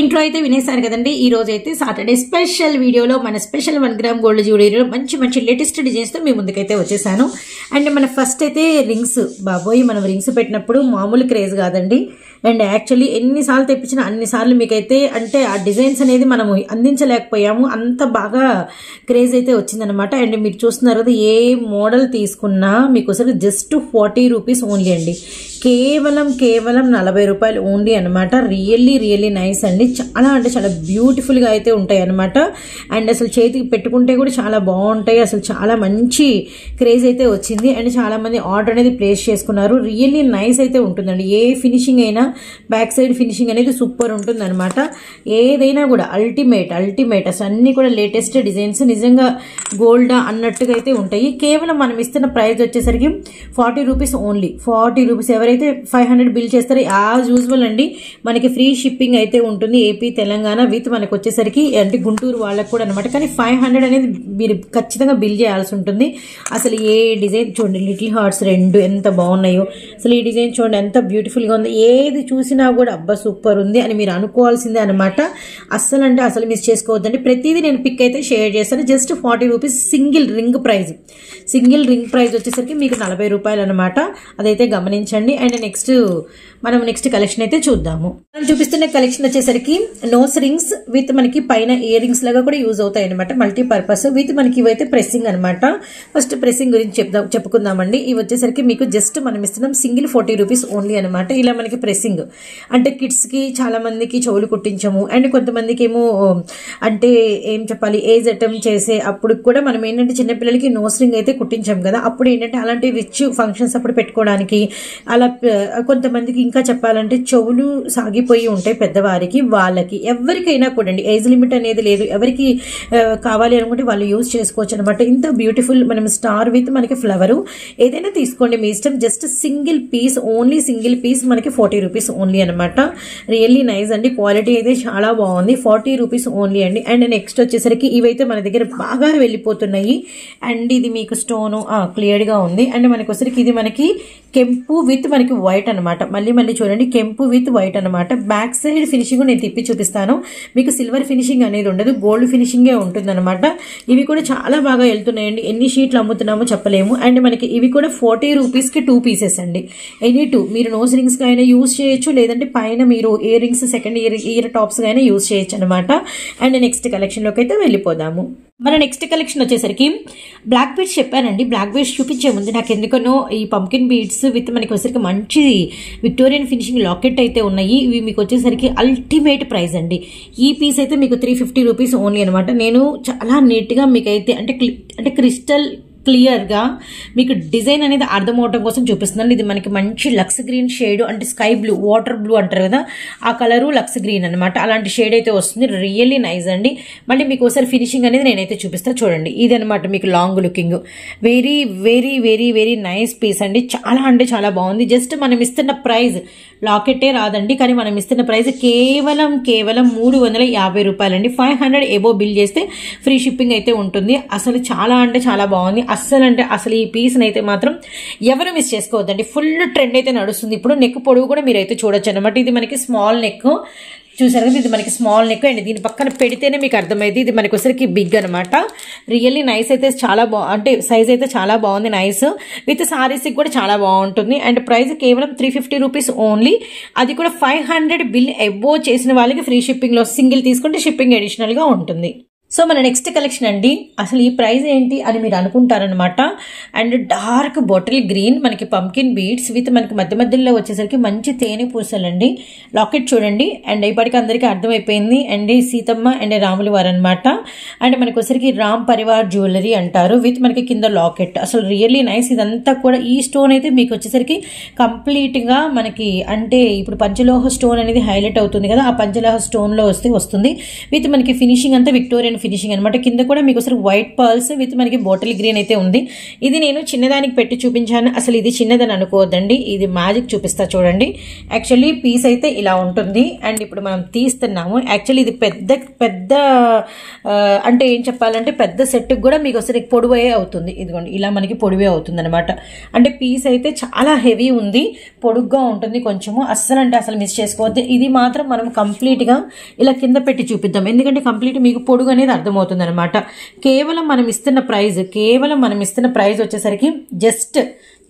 Intro అయితే వినేశారు కదండి. ఈ రోజు అయితే సాటర్డే స్పెషల్ వీడియోలో మన స్పెషల్ 1 గ్రామ్ గోల్డ్ జ్యువెలరీలో మంచి మంచి లేటెస్ట్ డిజైన్స్ తో మీ ముందుకైతే వచ్చేసాను. అండ్ మన ఫస్ట్ అయితే రింగ్స్, బాబోయ్ మనం రింగ్స్ పెట్టినప్పుడు మామూలు క్రేజ్ కాదండి. అండ్ యాక్చువల్లీ ఎన్నిసార్లు తెప్పించినా అన్నిసార్లు మీకైతే అంటే ఆ డిజైన్స్ అనేది మనము అందించలేకపోయాము, అంత బాగా క్రేజ్ అయితే వచ్చిందనమాట. అండ్ మీరు చూస్తున్నారు కదా, ఏ మోడల్ తీసుకున్నా మీకు అసలు జస్ట్ 40 రూపీస్ ఓన్లీ అండి. కేవలం 40 రూపాయలు ఓన్లీ అనమాట. రియల్లీ నైస్ అండి. చాలా అంటే చాలా బ్యూటిఫుల్గా అయితే ఉంటాయి అనమాట. అండ్ అసలు చేతికి పెట్టుకుంటే కూడా చాలా బాగుంటాయి. అసలు చాలా మంచి క్రేజ్ అయితే వచ్చింది. అండ్ చాలా మంది ఆర్డర్ అనేది ప్లేస్ చేసుకున్నారు. రియల్లీ నైస్ అయితే ఉంటుందండి. ఏ ఫినిషింగ్ అయినా బ్యాక్ సైడ్ ఫినిషింగ్ అనేది సూపర్ ఉంటుంది అనమాట. ఏదైనా కూడా అల్టిమేట్ అసలు అన్ని కూడా లేటెస్ట్ డిజైన్స్, నిజంగా గోల్డా అన్నట్టుగా అయితే ఉంటాయి. కేవలం మనం ఇస్తున్న ప్రైస్ వచ్చేసరికి 40 రూపీస్ ఓన్లీ. 40 రూపీస్. ఎవరైతే 500 బిల్ చేస్తారో యాజ్ యూజువల్ అండి మనకి ఫ్రీ షిప్పింగ్ అయితే ఉంటుంది. ఏపీ తెలంగాణ విత్ మనకు వచ్చేసరికి అంటే గుంటూరు వాళ్ళకు కూడా అనమాట. కానీ 500 అనేది మీరు ఖచ్చితంగా బిల్ చేయాల్సి ఉంటుంది. అసలు ఏ డిజైన్ చూడండి, లిటిల్ హార్ట్స్ 2 ఎంత బాగున్నాయో. అసలు ఈ డిజైన్ చూడండి ఎంత బ్యూటిఫుల్గా ఉంది. ఏది చూసినా కూడా అబ్బా సూపర్ ఉంది అని మీరు అనుకోవాల్సిందే అనమాట. అస్సలు అంటే అసలు మిస్ చేసుకోవద్దండి. ప్రతిదీ నేను పిక్ అయితే షేర్ చేస్తాను. Just 40 rupees single ring price. Single ring price వచ్చేసరికి మీకు 40 రూపాయలు అనమాట. అదైతే గమనించండి. అండ్ మనం నెక్స్ట్ కలెక్షన్ అయితే చూద్దాము. మనం చూపిస్తున్న కలెక్షన్ వచ్చేసరికి నోస్ రింగ్స్ విత్ మనకి పైన ఇయర్ రింగ్స్ లాగా కూడా యూజ్ అవుతాయి అనమాట. మల్టీపర్పస్ విత్ మనకి ఇవైతే ప్రెస్సింగ్ అనమాట. ఫస్ట్ ప్రెస్సింగ్ గురించి చెప్పుకుందామండి. ఇవి వచ్చేసరికి మీకు జస్ట్ మనం ఇస్తున్నాం సింగిల్ 40 రూపీస్ ఓన్లీ అనమాట. ఇలా మనకి ప్రెస్సింగ్ అంటే కిడ్స్ కి చాలా మందికి చెవులు కుట్టించము. అండ్ కొంతమందికి ఏమో అంటే ఏం చెప్పాలి, ఏజ్ అటెంప్ట్ చేసే అప్పుడు కూడా మనం ఏంటంటే చిన్నపిల్లలకి నోస్ రింగ్ అయితే కుట్టించాం కదా. అప్పుడు ఏంటంటే అలాంటి రిచ్ ఫంక్షన్స్ అప్పుడు పెట్టుకోవడానికి, అలా కొంతమందికి ఇంకా చెప్పాలంటే చెవులు సాగిపోయి ఉంటాయి పెద్దవారికి, వాళ్ళకి ఎవరికైనా కూడా అండి ఏజ్ లిమిట్ అనేది లేదు. ఎవరికి కావాలి అనుకుంటే వాళ్ళు యూజ్ చేసుకోవచ్చు అనమాట. ఇంత బ్యూటిఫుల్ మనం స్టార్ విత్ మనకి ఫ్లవర్ ఏదైనా తీసుకోండి మీ ఇష్టం. Just single piece only, single piece మనకి 40 రూపీస్ ఓన్లీ అనమాట. రియల్లీ నైస్ అండి. క్వాలిటీ అయితే చాలా బాగుంది. 40 రూపీస్ ఓన్లీ అండి. అండ్ నెక్స్ట్ వచ్చేసరికి ఇవైతే మన దగ్గర బాగా వెళ్ళిపోతున్నాయి. అండ్ ఇది మీకు స్టోన్ క్లియర్ గా ఉంది. అండ్ మనకి వచ్చరికి ఇది మనకి కెంపు విత్ మనకి వైట్ అనమాట. మళ్ళీ చూడండి, కెంపు విత్ వైట్ అనమాట. బ్యాక్ సైడ్ ఫినిషింగ్ నేను తిప్పి చూపిస్తాను. మీకు సిల్వర్ ఫినిషింగ్ అనేది ఉండదు, గోల్డ్ ఫినిషింగే ఉంటుంది అనమాట. ఇవి కూడా చాలా బాగా వెళ్తున్నాయండి. ఎన్ని షీట్లు అమ్ముతున్నామో చెప్పలేము. అండ్ మనకి ఇవి కూడా 40 రూపీస్ కి 2 పీసెస్ అండి. ఎనీ 2 మీరు నోస్ రింగ్స్ గా అయినా యూజ్ చేయొచ్చు, లేదంటే పైన మీరు ear rings second ear tops గా అయినా యూజ్ చేయొచ్చు అనమాట. అండ్ నెక్స్ట్ కలెక్షన్ లోకి అయితే వెళ్ళిపోదాము. మన నెక్స్ట్ కలెక్షన్ వచ్చేసరికి బ్లాక్ బీడ్స్ చెప్పానండి. బ్లాక్ బీడ్స్ చూపించే ముందు నాకు ఎందుకనో ఈ పంకిన్ బీడ్స్ విత్ మనకి వచ్చేసరికి మంచి విక్టోరియన్ ఫినిషింగ్ లాకెట్ అయితే ఉన్నాయి. ఇవి మీకు వచ్చేసరికి అల్టిమేట్ ప్రైస్ అండి. ఈ పీస్ అయితే మీకు 350 రూపీస్ ఓన్లీ అనమాట. నేను చాలా నీట్గా మీకైతే అంటే క్రిస్టల్ క్లియర్ గా మీకు డిజైన్ అనేది అర్థం అవడం కోసం చూపిస్తున్నాను. ఇది మనకి మంచి లక్స్ గ్రీన్ షేడ్, అంటే స్కై బ్లూ, వాటర్ బ్లూ అంటారు కదా, ఆ కలరు లక్స్ గ్రీన్ అనమాట. అలాంటి షేడ్ అయితే వస్తుంది. రియల్లీ నైస్ అండి. మళ్ళీ మీకు ఒకసారి ఫినిషింగ్ అనేది నేనైతే చూపిస్తాను చూడండి. ఇది అనమాట మీకు long looking. Very nice piece అండి. చాలా అంటే చాలా బాగుంది. జస్ట్ మనం ఇస్తున్న ప్రైస్ లాకెట్టే రాదండి, కానీ మనం ఇస్తున్న ప్రైస్ కేవలం 350 రూపాయలండి. 500 ఎబో బిల్ చేస్తే ఫ్రీ షిప్పింగ్ అయితే ఉంటుంది. అసలు చాలా అంటే చాలా బాగుంది. అసలు ఈ పీస్ అయితే మాత్రం ఎవరు మిస్ చేసుకోవద్దండి. ఫుల్ ట్రెండ్ అయితే నడుస్తుంది ఇప్పుడు. నెక్ పొడవు కూడా మీరైతే చూడొచ్చు అనమాట. ఇది మనకి స్మాల్ నెక్ చూసారు కదా, ఇది మనకి స్మాల్ నెక్. అండ్ దీని పక్కన పెడితేనే మీకు అర్థమైంది ఇది మనకి వచ్చరికి బిగ్ అనమాట. రియల్లీ నైస్ అయితే చాలా అంటే సైజ్ అయితే చాలా బాగుంది. నైస్ విత్ సారీస్ కూడా చాలా బాగుంటుంది. అండ్ ప్రైస్ కేవలం 350 రూపీస్ ఓన్లీ. అది కూడా 500 బిల్ ఎబో చేసిన వాళ్ళకి ఫ్రీ షిప్పింగ్ లో, సింగిల్ తీసుకుంటే షిప్పింగ్ అడిషనల్ గా ఉంటుంది. సో మన నెక్స్ట్ కలెక్షన్ అండి. అసలు ఈ ప్రైస్ ఏంటి అని మీరు అనుకుంటారనమాట. అండ్ డార్క్ బాటిల్ గ్రీన్ మనకి పంకిన్ బీడ్స్ విత్ మనకి మధ్యలో వచ్చేసరికి మంచి తేనె పూసలండి. లాకెట్ చూడండి. అండ్ ఇప్పటికి అందరికీ అర్థమైపోయింది. అండ్ సీతమ్మ అండ్ రాములు వారు అనమాట. అండ్ మనకి వచ్చరికి రామ్ పరివార్ జ్యువెలరీ అంటారు విత్ మనకి కింద లాకెట్. అసలు రియల్లీ నైస్. ఇదంతా కూడా ఈ స్టోన్ అయితే మీకు వచ్చేసరికి కంప్లీట్ గా మనకి అంటే ఇప్పుడు పంచలోహ స్టోన్ అనేది హైలైట్ అవుతుంది కదా, ఆ పంచలోహ స్టోన్ లో వస్తుంది విత్ మనకి ఫినిషింగ్ అంతా విక్టోరియన్ ఫినిషింగ్ అనమాట. కింద కూడా మీకు ఒకసారి వైట్ పర్ల్స్ విత్ మనకి బాటిల్ గ్రీన్ అయితే ఉంది. ఇది నేను చిన్నదానికి పెట్టి చూపించాను, అసలు ఇది చిన్నదని అనుకోవద్దండి, ఇది మ్యాజిక్ చూపిస్తా చూడండి. యాక్చువల్లీ పీస్ అయితే ఇలా ఉంటుంది. అండ్ ఇప్పుడు మనం తీస్తున్నాము. యాక్చువల్లీ ఇది పెద్ద పెద్ద అంటే ఏం చెప్పాలంటే పెద్ద సెట్కి కూడా మీకు ఒకసారి పొడివే అవుతుంది. ఇదిగోండి ఇలా మనకి పొడివే అవుతుంది అనమాట. అంటే పీస్ అయితే చాలా హెవీ ఉంది, పొడుగ్గా ఉంటుంది కొంచెము, అస్సలు అంటే అసలు మిస్ చేసుకోవద్దు. ఇది మాత్రం మనం కంప్లీట్గా ఇలా కింద పెట్టి చూపిద్దాం, ఎందుకంటే కంప్లీట్ మీకు పొడుగు అనేది అర్థమవుతుంది అనమాట. కేవలం మనం ఇస్తున్న ప్రైస్ వచ్చేసరికి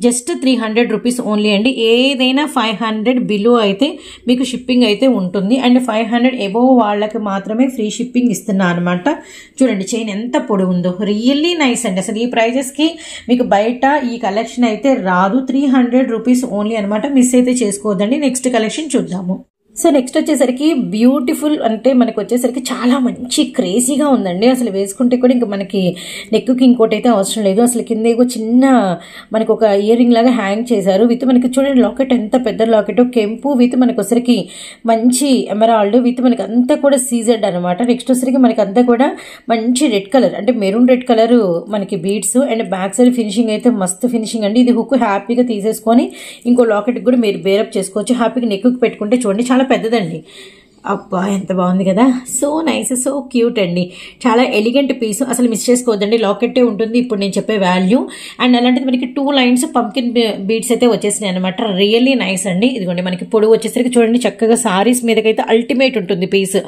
జస్ట్ 300 రూపీస్ ఓన్లీ అండి. ఏదైనా 500 బిలో అయితే మీకు షిప్పింగ్ అయితే ఉంటుంది. అండ్ 500 అబోవ్ వాళ్ళకి మాత్రమే ఫ్రీ షిప్పింగ్ ఇస్తున్నా అనమాట. చూడండి చైన్ ఎంత పొడుగు ఉందో, రియల్లీ నైస్ అండి. అసలు ఈ ప్రైజెస్కి మీకు బయట ఈ కలెక్షన్ అయితే రాదు. 300 రూపీస్ ఓన్లీ అనమాట. మిస్ అయితే చేసుకోవద్దండి. నెక్స్ట్ కలెక్షన్ చూద్దాము. సో నెక్స్ట్ వచ్చేసరికి బ్యూటిఫుల్, అంటే మనకు వచ్చేసరికి చాలా మంచి క్రేజీగా ఉందండి. అసలు వేసుకుంటే కూడా ఇంకా మనకి నెక్కి ఇంకోటి అయితే అవసరం లేదు. అసలు కింద ఏదో చిన్న మనకు ఒక ఇయర్ రింగ్ లాగా హ్యాంగ్ చేశారు. విత్ మనకి చూడండి లాకెట్ ఎంత పెద్ద లాకెట్, కెంపు విత్ మనకు వచ్చరికి మంచి ఎమరాల్డ్ విత్ మనకి అంతా కూడా సీజెడ్ అనమాట. నెక్స్ట్ వచ్చరికి మనకి అంతా కూడా మంచి రెడ్ కలర్, అంటే మెరూన్ రెడ్ కలర్ మనకి beads. And back side finishing అయితే మస్తు ఫినిషింగ్ అండి. ఇది హుక్ హ్యాపీగా తీసేసుకొని ఇంకో లాకెట్ కూడా మీరు బేరప్ చేసుకోవచ్చు. హ్యాపీగా నెక్కి పెట్టుకుంటే చూడండి చాలా పెద్దదండి. అబ్బా ఎంత బాగుంది కదా, సో నైస్, సో క్యూట్ అండి. చాలా ఎలిగెంట్ పీస్, అసలు మిస్ చేసుకోవద్దండి. లాకెట్టే ఉంటుంది ఇప్పుడు నేను చెప్పే వాల్యూ. అండ్ అలాంటిది మనకి 2 లైన్స్ పంకిన్ బీడ్స్ అయితే వచ్చేసినాయి అనమాట. రియల్లీ నైస్ అండి. ఇదిగోండి మనకి పొడుగు వచ్చేసరికి చూడండి చక్కగా సారీస్ మీదకైతే అల్టిమేట్ ఉంటుంది పీస్.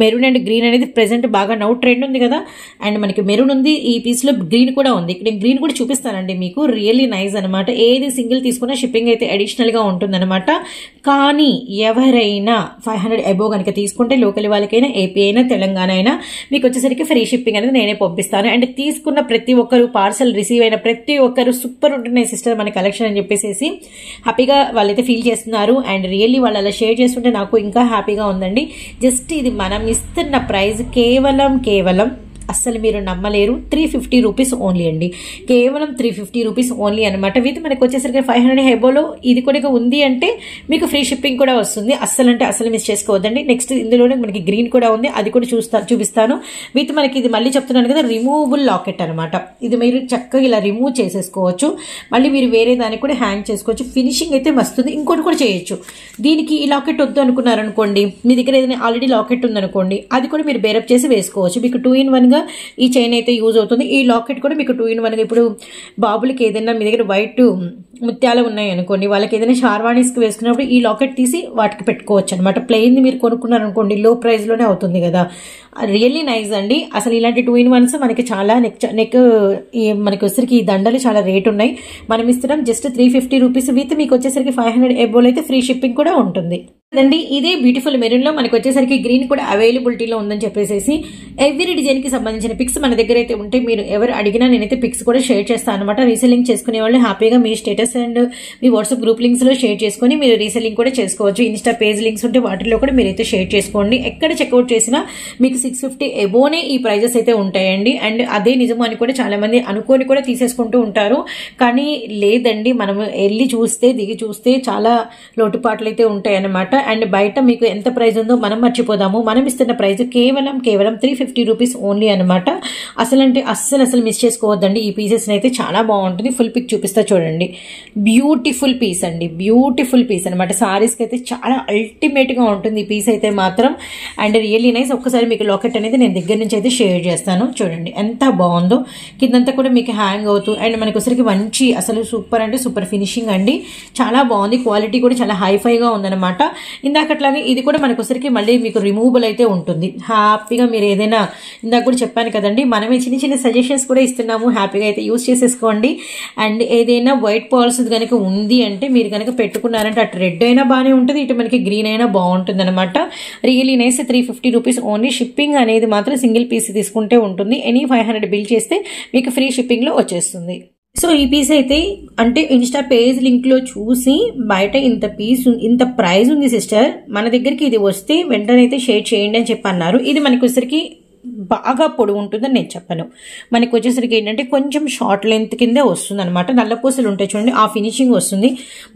మెరూన్ అండ్ గ్రీన్ అనేది ప్రెసెంట్ బాగా నౌ ట్రెండ్ ఉంది కదా. అండ్ మనకి మెరూన్ ఉంది, ఈ పీస్లో గ్రీన్ కూడా ఉంది. ఇక్కడ నేను గ్రీన్ కూడా చూపిస్తానండి మీకు. రియల్లీ నైస్ అనమాట. ఏది సింగిల్ తీసుకున్నా షిప్పింగ్ అయితే అడిషనల్గా ఉంటుంది అనమాట. కానీ ఎవరైనా 500 అబోవ్ కనుక తీసుకుంటే లోకల్ వాళ్ళకైనా, ఏపీ అయినా, తెలంగాణ అయినా మీకు వచ్చేసరికి ఫ్రీ షిప్పింగ్ అనేది నేనే పంపిస్తాను. అండ్ తీసుకున్న ప్రతి ఒక్కరు, పార్సల్ రిసీవ్ అయిన ప్రతి ఒక్కరు సూపర్ ఉంటున్నాయి సిస్టర్ మన కలెక్షన్ అని చెప్పేసి హ్యాపీగా వాళ్ళైతే ఫీల్ చేస్తున్నారు. అండ్ రియల్లీ వాళ్ళు అలా షేర్ చేస్తుంటే నాకు ఇంకా హ్యాపీగా ఉందండి. జస్ట్ ఇది మనం ఇస్తున్న ప్రైస్ కేవలం అస్సలు మీరు నమ్మలేరు, 350 రూపీస్ ఓన్లీ అండి. కేవలం 350 రూపీస్ ఓన్లీ అనమాట. విత్ మనకు వచ్చేసరికి 500 హెబోలో ఇది కూడా ఉంది అంటే మీకు ఫ్రీ షిప్పింగ్ కూడా వస్తుంది. అస్సలు మిస్ చేసుకోవద్దండి. నెక్స్ట్ ఇందులోనే మనకి గ్రీన్ కూడా ఉంది, అది కూడా చూపిస్తాను. విత్ మనకి ఇది మళ్ళీ చెప్తున్నాను కదా, రిమూవబుల్ లాకెట్ అనమాట. ఇది మీరు చక్కగా ఇలా రిమూవ్ చేసేసుకోవచ్చు. మళ్ళీ మీరు వేరే దానికి కూడా హ్యాంగ్ చేసుకోవచ్చు. ఫినిషింగ్ అయితే వస్తుంది. ఇంకోటి కూడా చేయొచ్చు. దీనికి ఈ లాకెట్ వద్దు అనుకున్నారనుకోండి, మీ దగ్గర ఏదైనా ఆల్రెడీ లాకెట్ ఉందనుకోండి, అది కూడా మీరు బేరప్ చేసి వేసుకోవచ్చు. మీకు 2-in-1 ఈ చైన్ అయితే యూజ్ అవుతుంది. ఈ లాకెట్ కూడా మీకు 2-in-1. ఇప్పుడు బాబులకి ఏదైనా మీ దగ్గర వైట్ ముత్యాలు ఉన్నాయి అనుకోండి, వాళ్ళకి ఏదైనా షార్వాణీస్కి వేసుకున్నప్పుడు ఈ లాకెట్ తీసి వాటికి పెట్టుకోవచ్చు అనమాట. ప్లెయిన్ మీరు కొనుక్కున్నారనుకోండి లో ప్రైస్లోనే అవుతుంది కదా. రియల్లీ నైస్ అండి. అసలు ఇలాంటి 2-in-1s మనకి చాలా నెక్ మనకి వచ్చేసరికి ఈ దండలు చాలా రేట్ ఉన్నాయి. మనం ఇస్తున్నాం జస్ట్ 350 రూపీస్. విత్ మీకు వచ్చేసరికి 500 అబోవ్ అయితే ఫ్రీ షిప్పింగ్ కూడా ఉంటుంది అండి. ఇదే బ్యూటిఫుల్ మెరూన్ లో మనకి వచ్చేసరికి గ్రీన్ కూడా అవైలబిలిటీలో ఉందని చెప్పేసి ఎవ్రీ డిజైన్ కి సంబంధించిన పిక్స్ మన దగ్గర అయితే ఉంటే మీరు ఎవరు అడిగినా నేనైతే పిక్స్ కూడా షేర్ చేస్తాను అనమాట. రీసెల్లింగ్ చేసుకునే వాళ్ళు హ్యాపీగా మీ స్టేటస్ అండ్ మీ వాట్సాప్ గ్రూప్ లింక్స్ లో షేర్ చేసుకుని మీరు రీసెల్లింగ్ కూడా చేసుకోవచ్చు. ఇన్స్టా పేజ్ లింక్స్ ఉంటే వాటిలో కూడా మీరైతే షేర్ చేసుకోండి. ఎక్కడ చెక్అవుట్ చేసినా మీకు 650 అబోనే ఈ ప్రైజెస్ అయితే ఉంటాయండి. అండ్ అదే నిజం అని కూడా చాలా మంది అనుకోని కూడా తీసేసుకుంటూ ఉంటారు. కానీ లేదండి, మనం వెళ్ళి చూస్తే దిగి చూస్తే చాలా లోటుపాట్లు అయితే ఉంటాయి అన్నమాట. అండ్ బయట మీకు ఎంత ప్రైస్ ఉందో మనం మర్చిపోదాము. మనం ఇస్తున్న ప్రైస్ కేవలం 350 రూపీస్ ఓన్లీ అనమాట. అస్సలు మిస్ చేసుకోవద్దండి. ఈ పీసెస్ అయితే చాలా బాగుంటుంది. ఫుల్ పిక్ చూపిస్తా చూడండి. బ్యూటిఫుల్ పీస్ అండి, బ్యూటిఫుల్ పీస్ అనమాట. సారీస్కి అయితే చాలా అల్టిమేట్ గా ఉంటుంది ఈ పీస్ అయితే మాత్రం. And really nice. ఒక్కసారి మీకు లాకెట్ అనేది నేను దగ్గర నుంచి అయితే షేర్ చేస్తాను చూడండి ఎంత బాగుందో. కిందంతా కూడా మీకు హ్యాంగ్ అవుతూ అండ్ మనకి వచ్చరికి మంచి అసలు సూపర్ అంటే సూపర్ ఫినిషింగ్ అండి. చాలా బాగుంది. క్వాలిటీ కూడా చాలా హైఫైగా ఉందన్నమాట. ఇందాకట్లాగే ఇది కూడా మనకు వచ్చరికి మళ్ళీ మీకు రిమూవబుల్ అయితే ఉంటుంది. హ్యాపీగా మీరు ఏదైనా, ఇందాక కూడా చెప్పాను కదండి, మనమే చిన్న సజెషన్స్ కూడా ఇస్తున్నాము. హ్యాపీగా అయితే యూస్ చేసేసుకోండి. అండ్ ఏదైనా వైట్ పర్ల్స్ కనుక ఉంది అంటే మీరు కనుక పెట్టుకున్నారంటే అటు రెడ్ అయినా బాగానే ఉంటుంది, ఇటు మనకి గ్రీన్ అయినా బాగుంటుంది అనమాట. Really nice. 350 rupees only. Shipping అనేది మాత్రం సింగిల్ పీస్ తీసుకుంటే ఉంటుంది. ఎనీ 500 బిల్ చేస్తే మీకు ఫ్రీ షిప్పింగ్ లో వచ్చేస్తుంది. సో ఈ పీస్ అయితే అంటే ఇన్స్టా పేజ్ లింక్ లో చూసి బయట ఇంత ప్రైస్ ఉంది సిస్టర్, మన దగ్గరికి ఇది వస్తే వెంటనే అయితే షేర్ చేయండి అని చెప్పి అన్నారు. ఇది మనకి వచ్చరికి బాగా పొడవు ఉంటుందని నేను చెప్పను. మనకి వచ్చేసరికి ఏంటంటే కొంచెం షార్ట్ లెంత్ కిందే వస్తుంది అనమాట. నల్లపూసలు ఉంటాయి చూడండి, ఆ ఫినిషింగ్ వస్తుంది.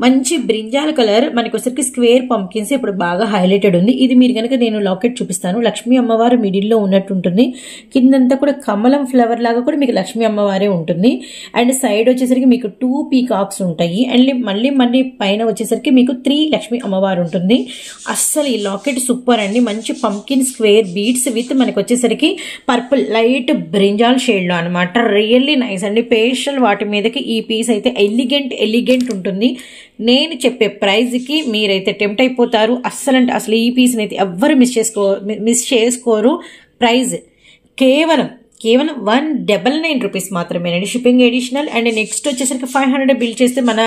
మంచి బ్రింజాల్ కలర్, మనకి వచ్చేసరికి స్క్వేర్ పంకిన్స్ ఇప్పుడు బాగా హైలైటెడ్ ఉంది. ఇది మీరు కనుక నేను లాకెట్ చూపిస్తాను, లక్ష్మీ అమ్మవారు మిడిల్లో ఉన్నట్టు ఉంటుంది. కిందంతా కూడా కమలం ఫ్లవర్ లాగా కూడా మీకు లక్ష్మీ అమ్మవారే ఉంటుంది. అండ్ సైడ్ వచ్చేసరికి మీకు 2 పీకాక్స్ ఉంటాయి. అండ్ మళ్ళీ పైన వచ్చేసరికి మీకు 3 లక్ష్మీ అమ్మవారు ఉంటుంది. అస్సలు ఈ లాకెట్ సూపర్ అండి. మంచి పంకిన్ స్క్వేర్ బీడ్స్ విత్ మనకి వచ్చేసరికి పర్పుల్ లైట్ బ్రింజాల్ షేడ్ లో అనమాట. రియల్లీ నైస్ అండి. పేస్టల్ వాటి మీదకి ఈ పీస్ అయితే ఎలిగెంట్ ఉంటుంది. నేను చెప్పే ప్రైజ్ కి మీరైతే టెంప్ట్ అయిపోతారు. అస్సలంటే అసలు ఈ పీస్ అయితే ఎవ్వరు మిస్ చేసుకోరు. ప్రైజ్ కేవలం 199 రూపీస్ మాత్రమేనండి, షిప్పింగ్ ఎడిషనల్. అండ్ నెక్స్ట్ వచ్చేసరికి 500 బిల్ చేస్తే మన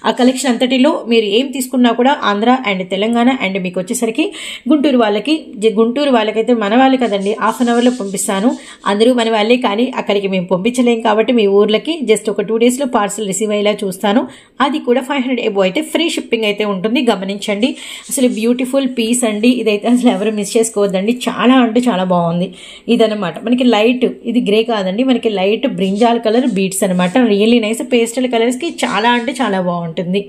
ఆ కలెక్షన్ అంతటిలో మీరు ఏం తీసుకున్నా కూడా ఆంధ్ర అండ్ తెలంగాణ అండ్ మీకు వచ్చేసరికి గుంటూరు వాళ్ళకైతే మన వాళ్ళు కదండి, హాఫ్ అన్ అవర్లో పంపిస్తాను. అందరూ మన వాళ్ళే, కానీ అక్కడికి మేము పంపించలేం కాబట్టి మీ ఊర్లకి జస్ట్ ఒక 2 డేస్లో పార్సల్ రిసీవ్ అయ్యేలా చూస్తాను. అది కూడా 500 ఎబో అయితే ఫ్రీ షిప్పింగ్ అయితే ఉంటుంది. గమనించండి. అసలు బ్యూటిఫుల్ పీస్ అండి ఇదైతే, అసలు ఎవరు మిస్ చేసుకోవద్దండి. చాలా అంటే చాలా బాగుంది. ఇదనమాట మనకి లైట్, ఇది గ్రే కాదండి, మనకి లైట్ బ్రింజాల్ కలర్ బీడ్స్ అనమాట. Really nice. పేస్టల్ కలర్స్ కి చాలా అంటే చాలా బాగుంటుంది.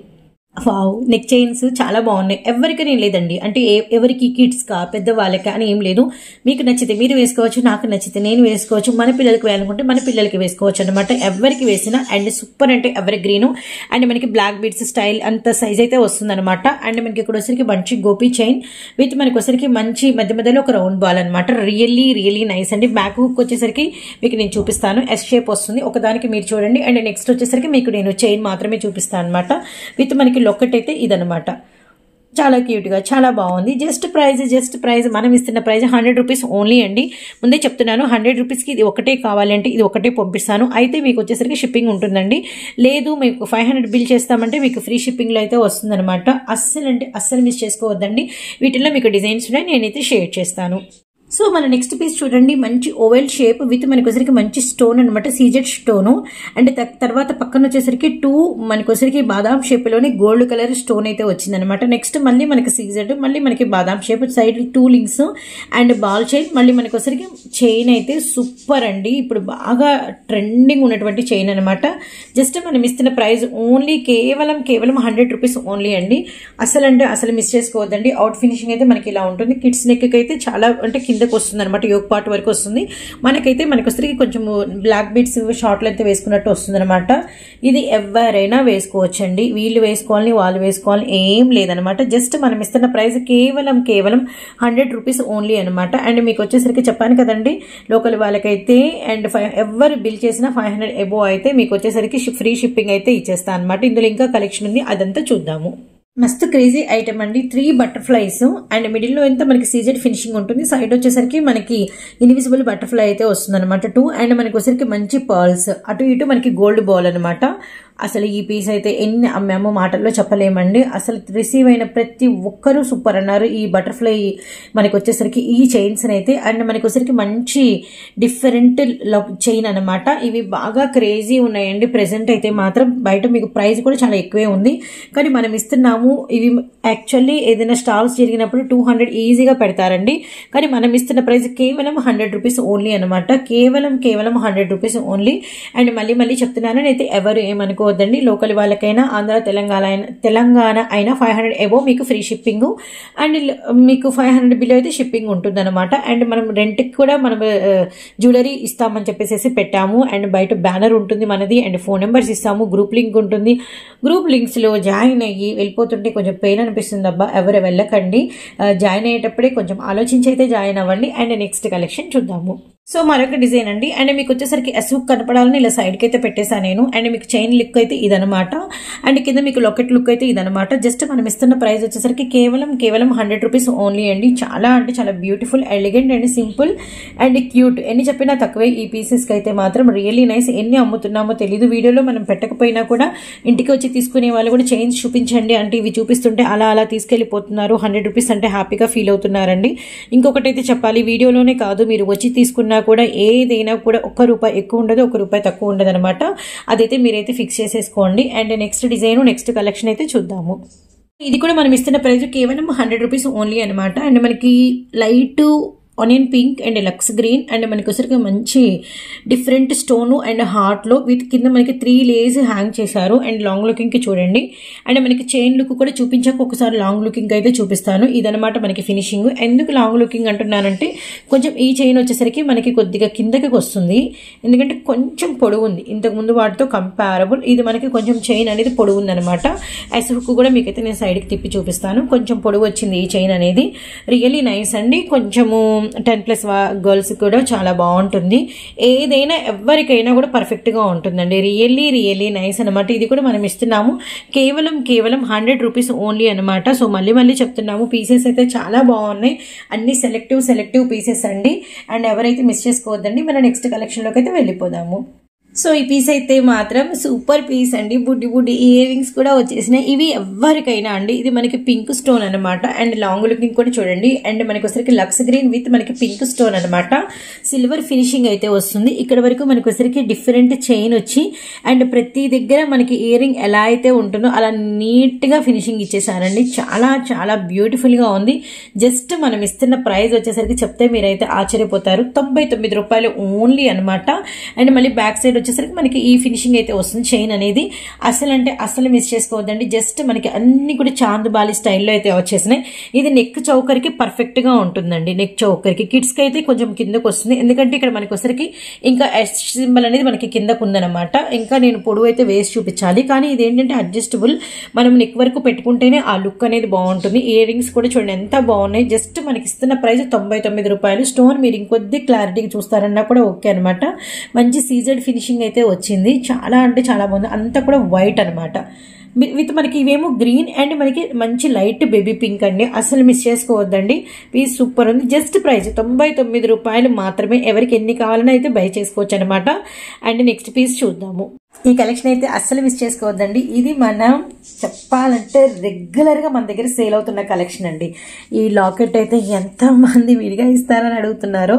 వావ్, నెక్ చైన్స్ చాలా బాగున్నాయి. ఎవరికైనా లేదండి, అంటే ఎవరికి కిడ్స్ కా పెద్దవాళ్ళకి అని ఏం లేదు. మీకు నచ్చితే మీరు వేసుకోవచ్చు, నాకు నచ్చితే నేను వేసుకోవచ్చు, మన పిల్లలకి వేయాలనుకుంటే మన పిల్లలకి వేసుకోవచ్చు అనమాట. ఎవరికి వేసినా. అండ్ సూపర్ అంటే ఎవరి గ్రీన్. అండ్ మనకి బ్లాక్ బీడ్స్ స్టైల్ అంత సైజ్ అయితే వస్తుంది అనమాట. అండ్ మనకి ఇక్కడ వచ్చరికి మంచి గోపీ చైన్ విత్ మనకి వచ్చరికి మంచి మధ్యలో ఒక రౌండ్ బాల్ అనమాట. రియల్లీ నైస్ అండి. బ్యాక్ హుక్ వచ్చేసరికి మీకు నేను చూపిస్తాను, ఎస్ షేప్ వస్తుంది ఒకదానికి, మీరు చూడండి. అండ్ నెక్స్ట్ వచ్చేసరికి మీకు నేను చైన్ మాత్రమే చూపిస్తాను అనమాట. విత్ మనకి లొక్కటైతే ఇదనమాట. చాలా క్యూట్ గా చాలా బాగుంది. జస్ట్ ప్రైజ్ మనం ఇస్తున్న ప్రైజ్ 100 రూపీస్ ఓన్లీ అండి. ముందే చెప్తున్నాను, 100 రూపీస్కి ఇది ఒకటే కావాలంటే ఇది ఒకటే పంపిస్తాను. అయితే మీకు వచ్చేసరికి షిప్పింగ్ ఉంటుందండి. లేదు మీకు 500 బిల్ చేస్తామంటే మీకు ఫ్రీ షిప్పింగ్ లో అయితే వస్తుంది అనమాట. అస్సలు మిస్ చేసుకోవద్దండి. వీటిల్లో మీకు డిజైన్స్ ఉన్నాయి, నేనైతే షేర్ చేస్తాను. సో మన నెక్స్ట్ పీస్ చూడండి, మంచి ఓవెల్ షేప్ విత్ మనకి వచ్చరికి మంచి స్టోన్ అనమాట, సీజెడ్ స్టోను. అండ్ తర్వాత పక్కన వచ్చేసరికి 2 మనకి వచ్చరికి బాదాం షేప్ లోని గోల్డ్ కలర్ స్టోన్ అయితే వచ్చింది అనమాట. నెక్స్ట్ మళ్ళీ మనకి సీజెడ్, మళ్ళీ మనకి బాదాం shape, side 2 links and ball chain. మళ్ళీ మనకి వచ్చరికి చైన్ అయితే సూపర్ అండి. ఇప్పుడు బాగా ట్రెండింగ్ ఉన్నటువంటి చైన్ అనమాట. జస్ట్ మనం ఇస్తున్న ప్రైస్ ఓన్లీ కేవలం 100 రూపీస్ ఓన్లీ అండి. అసలు మిస్ చేసుకోవద్దండి. అవుట్ ఫినిషింగ్ అయితే మనకి ఇలా ఉంటుంది. కిడ్స్ నెక్ అయితే చాలా అంటే కిందకు వస్తుంది అనమాట, యోగ్ పార్ట్ వరకు వస్తుంది. మనకి వచ్చరికి కొంచెం బ్లాక్ బీడ్స్ షార్ట్ లెంత్ వేసుకున్నట్టు వస్తుంది అనమాట. ఇది ఎవరైనా వేసుకోవచ్చండి. వీళ్ళు వేసుకోవాలని వాళ్ళు వేసుకోవాలని ఏం లేదనమాట. జస్ట్ మనం ఇస్తున్న ప్రైస్ కేవలం 100 రూపీస్ ఓన్లీ అనమాట. అండ్ మీకు వచ్చేసరికి చెప్పాను కదండి, లోకల్ వాళ్ళకైతే అండ్ ఎవరు బిల్ చేసినా 500 ఎబో అయితే మీకు వచ్చేసరికి ఫ్రీ షిప్పింగ్ అయితే ఇచ్చేస్తా అనమాట. ఇందులో ఇంకా కలెక్షన్ ఉంది, అదంతా చూద్దాము. మస్తు క్రేజీ ఐటమ్ అండి. 3 బటర్ఫ్లైస్ అండ్ మిడిల్ లో ఎంత మనకి సీజెడ్ ఫినిషింగ్ ఉంటుంది. సైడ్ వచ్చేసరికి మనకి ఇన్విజిబుల్ బటర్ఫ్లై అయితే వస్తుంది అనమాట 2. అండ్ మనకి వచ్చేసరికి మంచి పర్ల్స్, అటు ఇటు మనకి గోల్డ్ బాల్ అనమాట. అసలు ఈ పీస్ అయితే ఎన్ని అమ్మామో మాటల్లో చెప్పలేమండి. అసలు రిసీవ్ అయిన ప్రతి ఒక్కరూ సూపర్ అన్నారు. ఈ బటర్ఫ్లై మనకి వచ్చేసరికి ఈ చైన్స్ అయితే, అండ్ మనకి వచ్చేసరికి మంచి డిఫరెంట్ చైన్ అనమాట. ఇవి బాగా క్రేజీ ఉన్నాయండి. ప్రెసెంట్ అయితే మాత్రం బయట మీకు ప్రైస్ కూడా చాలా ఎక్కువే ఉంది, కానీ మనం ఇస్తున్నాము. ఇవి యాక్చువల్లీ ఏదైనా స్టాల్స్ జరిగినప్పుడు 200 ఈజీగా పెడతారండి, కానీ మనం ఇస్తున్న ప్రైస్ కేవలం 100 రూపీస్ ఓన్లీ అనమాట. కేవలం 100 రూపీస్ ఓన్లీ. అండ్ మళ్ళీ చెప్తున్నాను, అయితే ఎవరు ఏమనుకో వద్దండి. లోకల్ వాళ్ళకైనా ఆంధ్ర తెలంగాణ అయినా 500 ఎబో మీకు ఫ్రీ షిప్పింగ్. అండ్ మీకు 500 బిల్ అయితే షిప్పింగ్ ఉంటుంది అనమాట. అండ్ మనం రెంట్కి కూడా మనం జ్యువెలరీ ఇస్తామని చెప్పేసి పెట్టాము. అండ్ బయట బ్యానర్ ఉంటుంది మనది, అండ్ ఫోన్ నెంబర్స్ ఇస్తాము, గ్రూప్ లింక్ ఉంటుంది. గ్రూప్ లింక్స్ లో జాయిన్ అయ్యి వెళ్ళిపోతుంటే కొంచెం పెయిన్ అనిపిస్తుంది అబ్బా, ఎవరు వెళ్ళకండి. జాయిన్ అయ్యేటప్పుడే కొంచెం ఆలోచించి అయితే జాయిన్ అవ్వండి. అండ్ నెక్స్ట్ కలెక్షన్ చూద్దాము. సో మరొక డిజైన్ అండి. అండ్ మీకు వచ్చేసరికి ఎస్ హుక్ కనపడాలని ఇలా సైడ్కి అయితే పెట్టేశాను నేను. అండ్ మీకు చైన్ లుక్ అయితే ఇదనమాట. అండ్ కింద మీకు లాకెట్ లుక్ అయితే ఇదనమాట. జస్ట్ మనం ఇస్తున్న ప్రైస్ వచ్చేసరికి కేవలం 100 రూపీస్ ఓన్లీ అండి. చాలా అంటే చాలా beautiful, elegant and simple and cute. ఎన్ని చెప్పినా తక్కువే ఈ పీసెస్కి అయితే మాత్రం. Really nice. ఎన్ని అమ్ముతున్నామో తెలియదు, వీడియోలో మనం పెట్టకపోయినా కూడా ఇంటికి వచ్చి తీసుకునే వాళ్ళు కూడా చైన్స్ చూపించండి అంటే ఇవి చూపిస్తుంటే అలా తీసుకెళ్లిపోతున్నారు. 100 రూపీస్ అంటే హ్యాపీగా ఫీల్ అవుతున్నారండి. ఇంకొకటైతే చెప్పాలి, వీడియోలోనే కాదు, మీరు వచ్చి తీసుకున్నా కూడా ఏదైనా కూడా ₹1 ఎక్కువ ఉండదు, ₹1 తక్కువ ఉండదు అనమాట. అదైతే మీరైతే ఫిక్స్ చేసేసుకోండి. And next design next collection అయితే చూద్దాము. ఇది కూడా మనం ఇస్తున్న ప్రైస్ కేవలం 100 రూపీస్ ఓన్లీ అనమాట. అండ్ మనకి light onion pink and lux green and మనకి వచ్చరికి మంచి డిఫరెంట్ స్టోన్ అండ్ హార్ట్లో విత్ కింద మనకి 3 లేస్ హ్యాంగ్ చేశారు. అండ్ లాంగ్ లుకింగ్కి చూడండి. అండ్ మనకి చైన్ లుక్ కూడా చూపించాక ఒకసారి లాంగ్ లుకింగ్ అయితే చూపిస్తాను. ఇదనమాట మనకి ఫినిషింగ్. ఎందుకు లాంగ్ లుకింగ్ అంటున్నానంటే కొంచెం ఈ చైన్ వచ్చేసరికి మనకి కొద్దిగా కిందకి వస్తుంది, ఎందుకంటే కొంచెం పొడవు ఉంది ఇంతకుముందు వాటితో కంపారబుల్. ఇది మనకి కొంచెం చైన్ అనేది పొడవు ఉందనమాట. ఎస్ హుక్ కూడా మీకైతే నేను సైడ్కి తిప్పి చూపిస్తాను. కొంచెం పొడవు వచ్చింది ఈ చైన్ అనేది. రియల్లీ నైస్ అండి. కొంచెము 10+ గర్ల్స్ కూడా చాలా బాగుంటుంది. ఏదైనా ఎవరికైనా కూడా పర్ఫెక్ట్గా ఉంటుందండి. రియల్లీ నైస్ అనమాట. ఇది కూడా మనం ఇస్తున్నాము కేవలం 100 రూపీస్ ఓన్లీ అనమాట. సో మళ్ళీ చెప్తున్నాము, పీసెస్ అయితే చాలా బాగున్నాయి. అన్ని సెలెక్టివ్ పీసెస్ అండి. అండ్ ఎవరైతే మిస్ చేసుకోవద్దండి. మన నెక్స్ట్ కలెక్షన్లోకి అయితే వెళ్ళిపోదాము. సో ఈ పీస్ అయితే మాత్రం సూపర్ పీస్ అండి. బుడ్డి ఇయర్ రింగ్స్ కూడా వచ్చేసినాయి. ఇవి ఎవరికైనా అండి. ఇది మనకి పింక్ స్టోన్ అనమాట. అండ్ లాంగ్ లుకింగ్ కూడా చూడండి. అండ్ మనకి వచ్చరికి లక్స్ గ్రీన్ విత్ మనకి పింక్ స్టోన్ అనమాట. సిల్వర్ ఫినిషింగ్ అయితే వస్తుంది. ఇక్కడ వరకు మనకి వచ్చరికి డిఫరెంట్ చైన్ వచ్చి అండ్ ప్రతి దగ్గర మనకి ఇయర్ రింగ్ ఎలా అయితే ఉంటుందో అలా నీట్ గా ఫినిషింగ్ ఇచ్చేసారండి. చాలా బ్యూటిఫుల్ గా ఉంది. జస్ట్ మనం ఇస్తున్న ప్రైస్ వచ్చేసరికి చెప్తే మీరైతే ఆశ్చర్యపోతారు. 99 రూపాయలు ఓన్లీ అనమాట. అండ్ మళ్ళీ బ్యాక్ సైడ్ వచ్చేసరికి మనకి ఈ ఫినిషింగ్ అయితే వస్తుంది. చైన్ అనేది అసలు మిస్ చేసుకోవద్దండి. జస్ట్ మనకి అన్ని కూడా చాందుబాలి స్టైల్లో అయితే వచ్చేసినాయి. ఇది నెక్ చౌకర్కి పర్ఫెక్ట్ గా ఉంటుందండి. నెక్ చౌకర్కి కిడ్స్ కి అయితే కొంచెం కిందకు వస్తుంది, ఎందుకంటే ఇక్కడ మనకి వచ్చరికి ఇంకా ఎస్ సింబల్ అనేది మనకి కిందకు ఉందన్నమాట. ఇంకా నేను పొడవు అయితే వేసి చూపించాలి, కానీ ఇది ఏంటంటే అడ్జస్టబుల్. మనం నెక్ వరకు పెట్టుకుంటేనే ఆ లుక్ అనేది బాగుంటుంది. ఇయర్ రింగ్స్ కూడా చూడండి ఎంత బాగున్నాయి. జస్ట్ మనకి ఇస్తున్న ప్రైస్ 99 రూపాయలు. స్టోన్ మీరు ఇంకొద్ది క్లారిటీగా చూస్తారన్నా కూడా ఓకే అనమాట. మంచి సీజెడ్ ఫినిషింగ్ అయితే వచ్చింది. చాలా అంటే చాలా బాగుంది. అంతా కూడా వైట్ అనమాట. విత్ మనకి ఇవేమో గ్రీన్ అండ్ మనకి మంచి లైట్ బేబీ పింక్ అండి. అసలు మిస్ చేసుకోవద్దండి. పీస్ సూపర్ ఉంది. జస్ట్ ప్రైస్ 99 రూపాయలు మాత్రమే. ఎవరికి ఎన్ని కావాలన్నా అయితే బై చేసుకోవచ్చు అనమాట. అండ్ నెక్స్ట్ పీస్ చూద్దాము. ఈ కలెక్షన్ అయితే అస్సలు మిస్ చేసుకోవద్దండి. ఇది మనం చెప్పాలంటే రెగ్యులర్గా మన దగ్గర సేల్ అవుతున్న కలెక్షన్ అండి. ఈ లాకెట్ అయితే ఎంతమంది విడిగా ఇస్తారని అడుగుతున్నారు.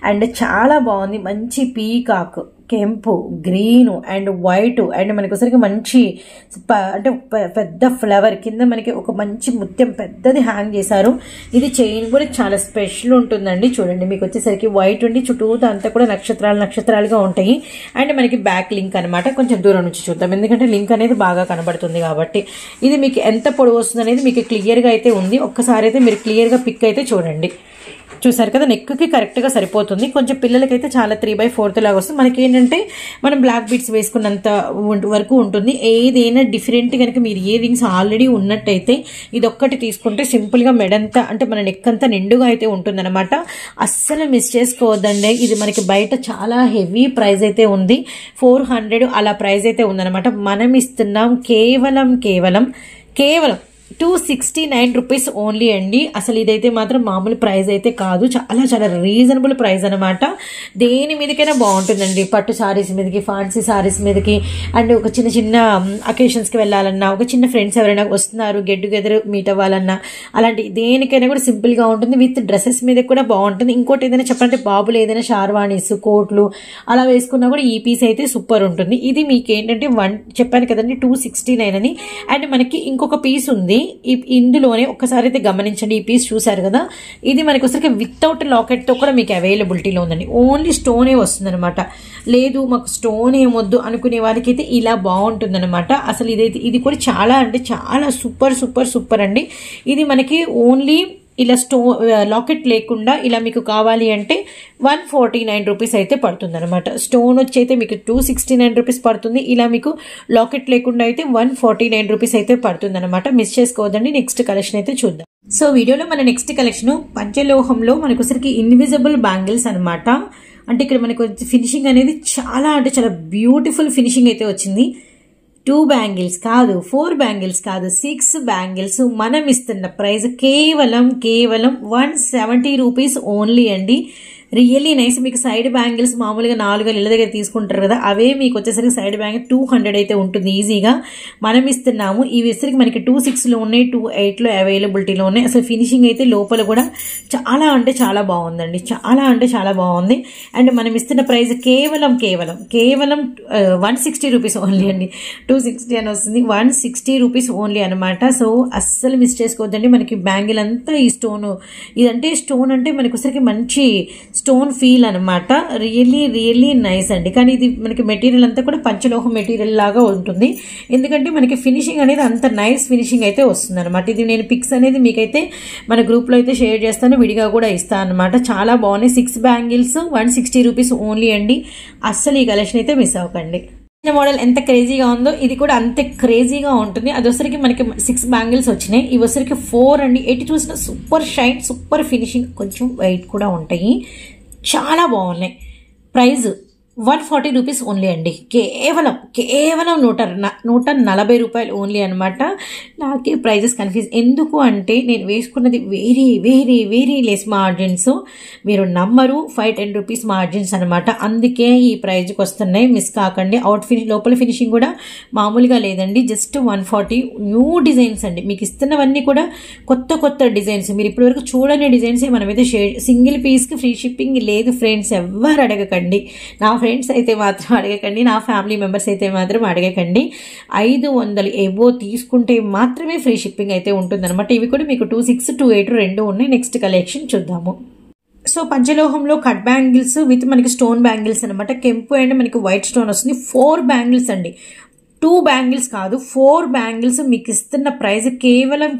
అండ్ చాలా బాగుంది. మంచి పీకాక్, కెంపు, గ్రీన్ అండ్ వైట్ అండ్ మనకి వచ్చరికి మంచి అంటే పెద్ద ఫ్లవర్ కింద మనకి ఒక మంచి ముత్యం పెద్దది హ్యాంగ్ చేశారు. ఇది చైన్ కూడా చాలా స్పెషల్ ఉంటుందండి. చూడండి మీకు వచ్చేసరికి వైట్ ఉండి చుట్టూతో అంతా కూడా నక్షత్రాలుగా ఉంటాయి. అండ్ మనకి బ్యాక్ లింక్ అనమాట. కొంచెం దూరం నుంచి చూద్దాం, ఎందుకంటే లింక్ అనేది బాగా కనబడుతుంది కాబట్టి. ఇది మీకు ఎంత పొడవు వస్తుంది అనేది మీకు క్లియర్గా అయితే ఉంది. ఒక్కసారి అయితే మీరు క్లియర్గా పిక్ అయితే చూడండి. చూసారు కదా, నెక్కి కరెక్ట్గా సరిపోతుంది. కొంచెం పిల్లలకైతే చాలా 3/4 లాగా వస్తుంది. మనకి ఏంటంటే మనం బ్లాక్ బీడ్స్ వేసుకున్నంత వరకు ఉంటుంది. ఏదైనా డిఫరెంట్ కనుక మీరు ఇయర్ రింగ్స్ ఆల్రెడీ ఉన్నట్టయితే ఇది ఒక్కటి తీసుకుంటే సింపుల్గా మెడంతా అంటే మన నెక్ అంతా నిండుగా అయితే ఉంటుందన్నమాట. అస్సలు మిస్ చేసుకోవద్దండి. ఇది మనకి బయట చాలా హెవీ ప్రైస్ అయితే ఉంది. 400 అలా ప్రైస్ అయితే ఉందన్నమాట. మనం ఇస్తున్నాం కేవలం 269 రూపీస్ ఓన్లీ అండి. అసలు ఇదైతే మాత్రం మామూలు ప్రైస్ అయితే కాదు. చాలా రీజనబుల్ ప్రైస్ అనమాట. దేని మీదకైనా బాగుంటుందండి. పట్టు సారీస్ మీదకి, ఫ్యాన్సీ సారీస్ మీదకి అండ్ ఒక చిన్న అకేషన్స్కి వెళ్ళాలన్నా, ఒక చిన్న ఫ్రెండ్స్ ఎవరైనా వస్తున్నారు గెట్ టుగెదర్ మీట్ అవ్వాలన్నా, అలాంటి దేనికైనా కూడా సింపుల్గా ఉంటుంది. విత్ డ్రెస్సెస్ మీద కూడా బాగుంటుంది. ఇంకోటి ఏదైనా చెప్పాలంటే బాబులు ఏదైనా షార్వాణీస్, కోట్లు అలా వేసుకున్నా కూడా ఈ పీస్ అయితే సూపర్ ఉంటుంది. ఇది మీకు ఏంటంటే చెప్పాను కదండి 269 అని. అండ్ మనకి ఇంకొక పీస్ ఉంది ఇందులోనే. ఒక్కసారి అయితే గమనించండి. ఈ పీస్ చూసారు కదా, ఇది మనకి వచ్చరికి వితౌట్ లాకెట్ తో కూడా మీకు అవైలబిలిటీలో ఉందండి. ఓన్లీ స్టోనే వస్తుంది అనమాట. లేదు మాకు స్టోన్ ఏమొద్దు అనుకునే వారికి అయితే ఇలా బాగుంటుంది అనమాట. అసలు ఇది కూడా చాలా అంటే చాలా సూపర్ అండి. ఇది మనకి ఓన్లీ ఇలా లాకెట్ లేకుండా ఇలా మీకు కావాలి అంటే 149 రూపీస్ అయితే పడుతుంది అనమాట. స్టోన్ వచ్చి అయితే మీకు 269 రూపీస్ పడుతుంది. ఇలా మీకు లాకెట్ లేకుండా అయితే 149 రూపీస్ అయితే పడుతుంది అనమాట. మిస్ చేసుకోవద్దండి. నెక్స్ట్ కలెక్షన్ అయితే చూద్దాం. సో వీడియోలో మన నెక్స్ట్ కలెక్షన్ పంచలోహంలో మనకు వచ్చరికి ఇన్విజిబుల్ బ్యాంగిల్స్ అనమాట. అంటే ఇక్కడ మనకు ఫినిషింగ్ అనేది చాలా అంటే చాలా బ్యూటిఫుల్ ఫినిషింగ్ అయితే వచ్చింది. 2 బ్యాంగిల్స్ కాదు, 4 బ్యాంగిల్స్ కాదు, 6 బ్యాంగిల్స్. మనం ఇస్తున్న ప్రైస్ కేవలం 170 రూపీస్ ఓన్లీ అండి. Really nice. మీకు సైడ్ బ్యాంగిల్స్ మామూలుగా 4 ఇళ్ళ దగ్గర తీసుకుంటారు కదా, అవే మీకు వచ్చేసరికి సైడ్ బ్యాంగిల్ 200 అయితే ఉంటుంది ఈజీగా. మనం ఇస్తున్నాము ఈ విసరికి మనకి 26లో ఉన్నాయి, 28లో అవైలబిలిటీలో ఉన్నాయి. అసలు ఫినిషింగ్ అయితే లోపల కూడా చాలా అంటే చాలా బాగుందండి. చాలా అంటే చాలా బాగుంది. అండ్ మనం ఇస్తున్న ప్రైస్ కేవలం 160 రూపీస్ ఓన్లీ అండి. 260 అని వస్తుంది. 160 రూపీస్ ఓన్లీ అనమాట. సో అస్సలు మిస్ చేసుకోవద్దండి. మనకి బ్యాంగిల్ అంతా ఈ స్టోన్, ఇదంటే స్టోన్ అంటే మనకి ఒకసారికి మంచి స్టోన్ ఫీల్ అనమాట. రియల్లీ నైస్ అండి. కానీ ఇది మనకి మెటీరియల్ అంతా కూడా పంచలోహం మెటీరియల్ లాగా ఉంటుంది. ఎందుకంటే మనకి ఫినిషింగ్ అనేది అంత నైస్ ఫినిషింగ్ అయితే వస్తుంది అనమాట. ఇది నేను పిక్స్ అనేది మీకైతే మన గ్రూప్లో అయితే షేర్ చేస్తాను, విడిగా కూడా ఇస్తాను అనమాట. చాలా బాగున్నాయి. 6 బ్యాంగిల్స్ 160 రూపీస్ ఓన్లీ అండి. అస్సలు ఈ కలెక్షన్ అయితే మిస్ అవ్వకండి. మోడల్ ఎంత క్రేజీగా ఉందో ఇది కూడా అంతే క్రేజీగా ఉంటుంది. అది వచ్చరికి మనకి 6 బ్యాంగిల్స్ వచ్చినాయి. ఇవి వచ్చరికి 4 అండి. ఎటు చూసిన సూపర్ షైన్, సూపర్ ఫినిషింగ్, కొంచెం వెయిట్ కూడా ఉంటాయి. చాలా బాగున్నాయి. ప్రైస్ 140 రూపీస్ ఓన్లీ అండి. కేవలం 140 రూపాయలు ఓన్లీ అనమాట. నాకే ప్రైజెస్ కన్ఫ్యూజ్ ఎందుకు అంటే నేను వేసుకున్నది వెరీ లెస్ మార్జిన్స్. మీరు నమ్మరు, 5-10 రూపీస్ మార్జిన్స్ అనమాట. అందుకే ఈ ప్రైజ్కి వస్తున్నాయి. మిస్ కాకండి. లోపల ఫినిషింగ్ కూడా మామూలుగా లేదండి. జస్ట్ 140. న్యూ డిజైన్స్ అండి. మీకు ఇస్తున్నవన్నీ కూడా కొత్త డిజైన్స్. మీరు ఇప్పటివరకు చూడని డిజైన్స్ మనమైతే సింగిల్ పీస్కి ఫ్రీ షిప్పింగ్ లేదు ఫ్రెండ్స్. ఎవ్వరు అడగకండి. నా ఫ్రెండ్స్ అయితే మాత్రం అడగకండి, నా ఫ్యామిలీ మెంబర్స్ అయితే మాత్రం అడగకండి. 500 ఎబో తీసుకుంటే మాత్రమే ఫ్రీ షిప్పింగ్ అయితే ఉంటుందన్నమాట. ఇవి కూడా మీకు 26, 28 రెండు ఉన్నాయి. నెక్స్ట్ కలెక్షన్ చూద్దాము. సో పంచలోహంలో కట్ బ్యాంగిల్స్ విత్ మనకి స్టోన్ బ్యాంగిల్స్ అనమాట. కెంపు అండ్ మనకి వైట్ స్టోన్ వస్తుంది. 4 బ్యాంగిల్స్ అండి. 2 బ్యాంగిల్స్ కాదు, 4 బ్యాంగిల్స్. మీకు ఇస్తున్న ప్రైస్ కేవలం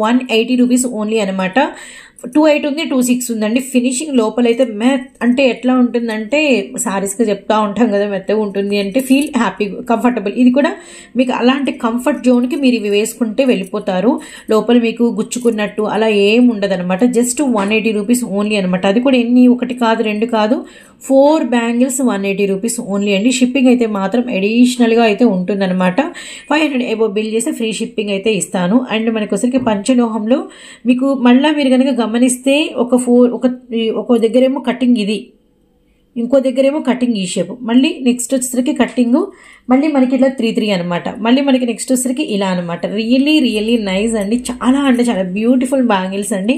180 రూపీస్ ఓన్లీ అనమాట. 28 ఉంది, 26 ఉందండి. ఫినిషింగ్ లోపలైతే అంటే ఎట్లా ఉంటుందంటే సారీస్గా చెప్తా ఉంటాం కదా, మెత్తగా ఉంటుంది అంటే ఫీల్ హ్యాపీ, కంఫర్టబుల్. ఇది కూడా మీకు అలాంటి కంఫర్ట్ జోన్కి మీరు ఇవి వేసుకుంటే వెళ్ళిపోతారు. లోపల మీకు గుచ్చుకున్నట్టు అలా ఏం ఉండదు అనమాట. జస్ట్ 180 రూపీస్ ఓన్లీ అనమాట. అది కూడా ఎన్ని, 1 కాదు 2 కాదు, 4 బ్యాంగిల్స్ 180 రూపీస్ ఓన్లీ అండి. షిప్పింగ్ అయితే మాత్రం అడిషనల్గా అయితే ఉంటుందన్నమాట. 500 ఎబో బిల్ చేస్తే ఫ్రీ షిప్పింగ్ అయితే ఇస్తాను. అండ్ మనకి వచ్చరికి పంచలోహంలో మీకు మళ్ళీ మీరు కనుక గమనిస్తే ఒక దగ్గరేమో కటింగ్ ఇది, ఇంకో దగ్గరేమో కటింగ్ ఈ షేప్, మళ్ళీ నెక్స్ట్ వచ్చేసరికి కటింగ్, మళ్ళీ మనకి ఇట్లా 3 అనమాట. మళ్ళీ మనకి నెక్స్ట్ వచ్చేసరికి ఇలా అనమాట. రియల్లీ నైస్ అండి. చాలా అంటే చాలా బ్యూటిఫుల్ బ్యాంగిల్స్ అండి.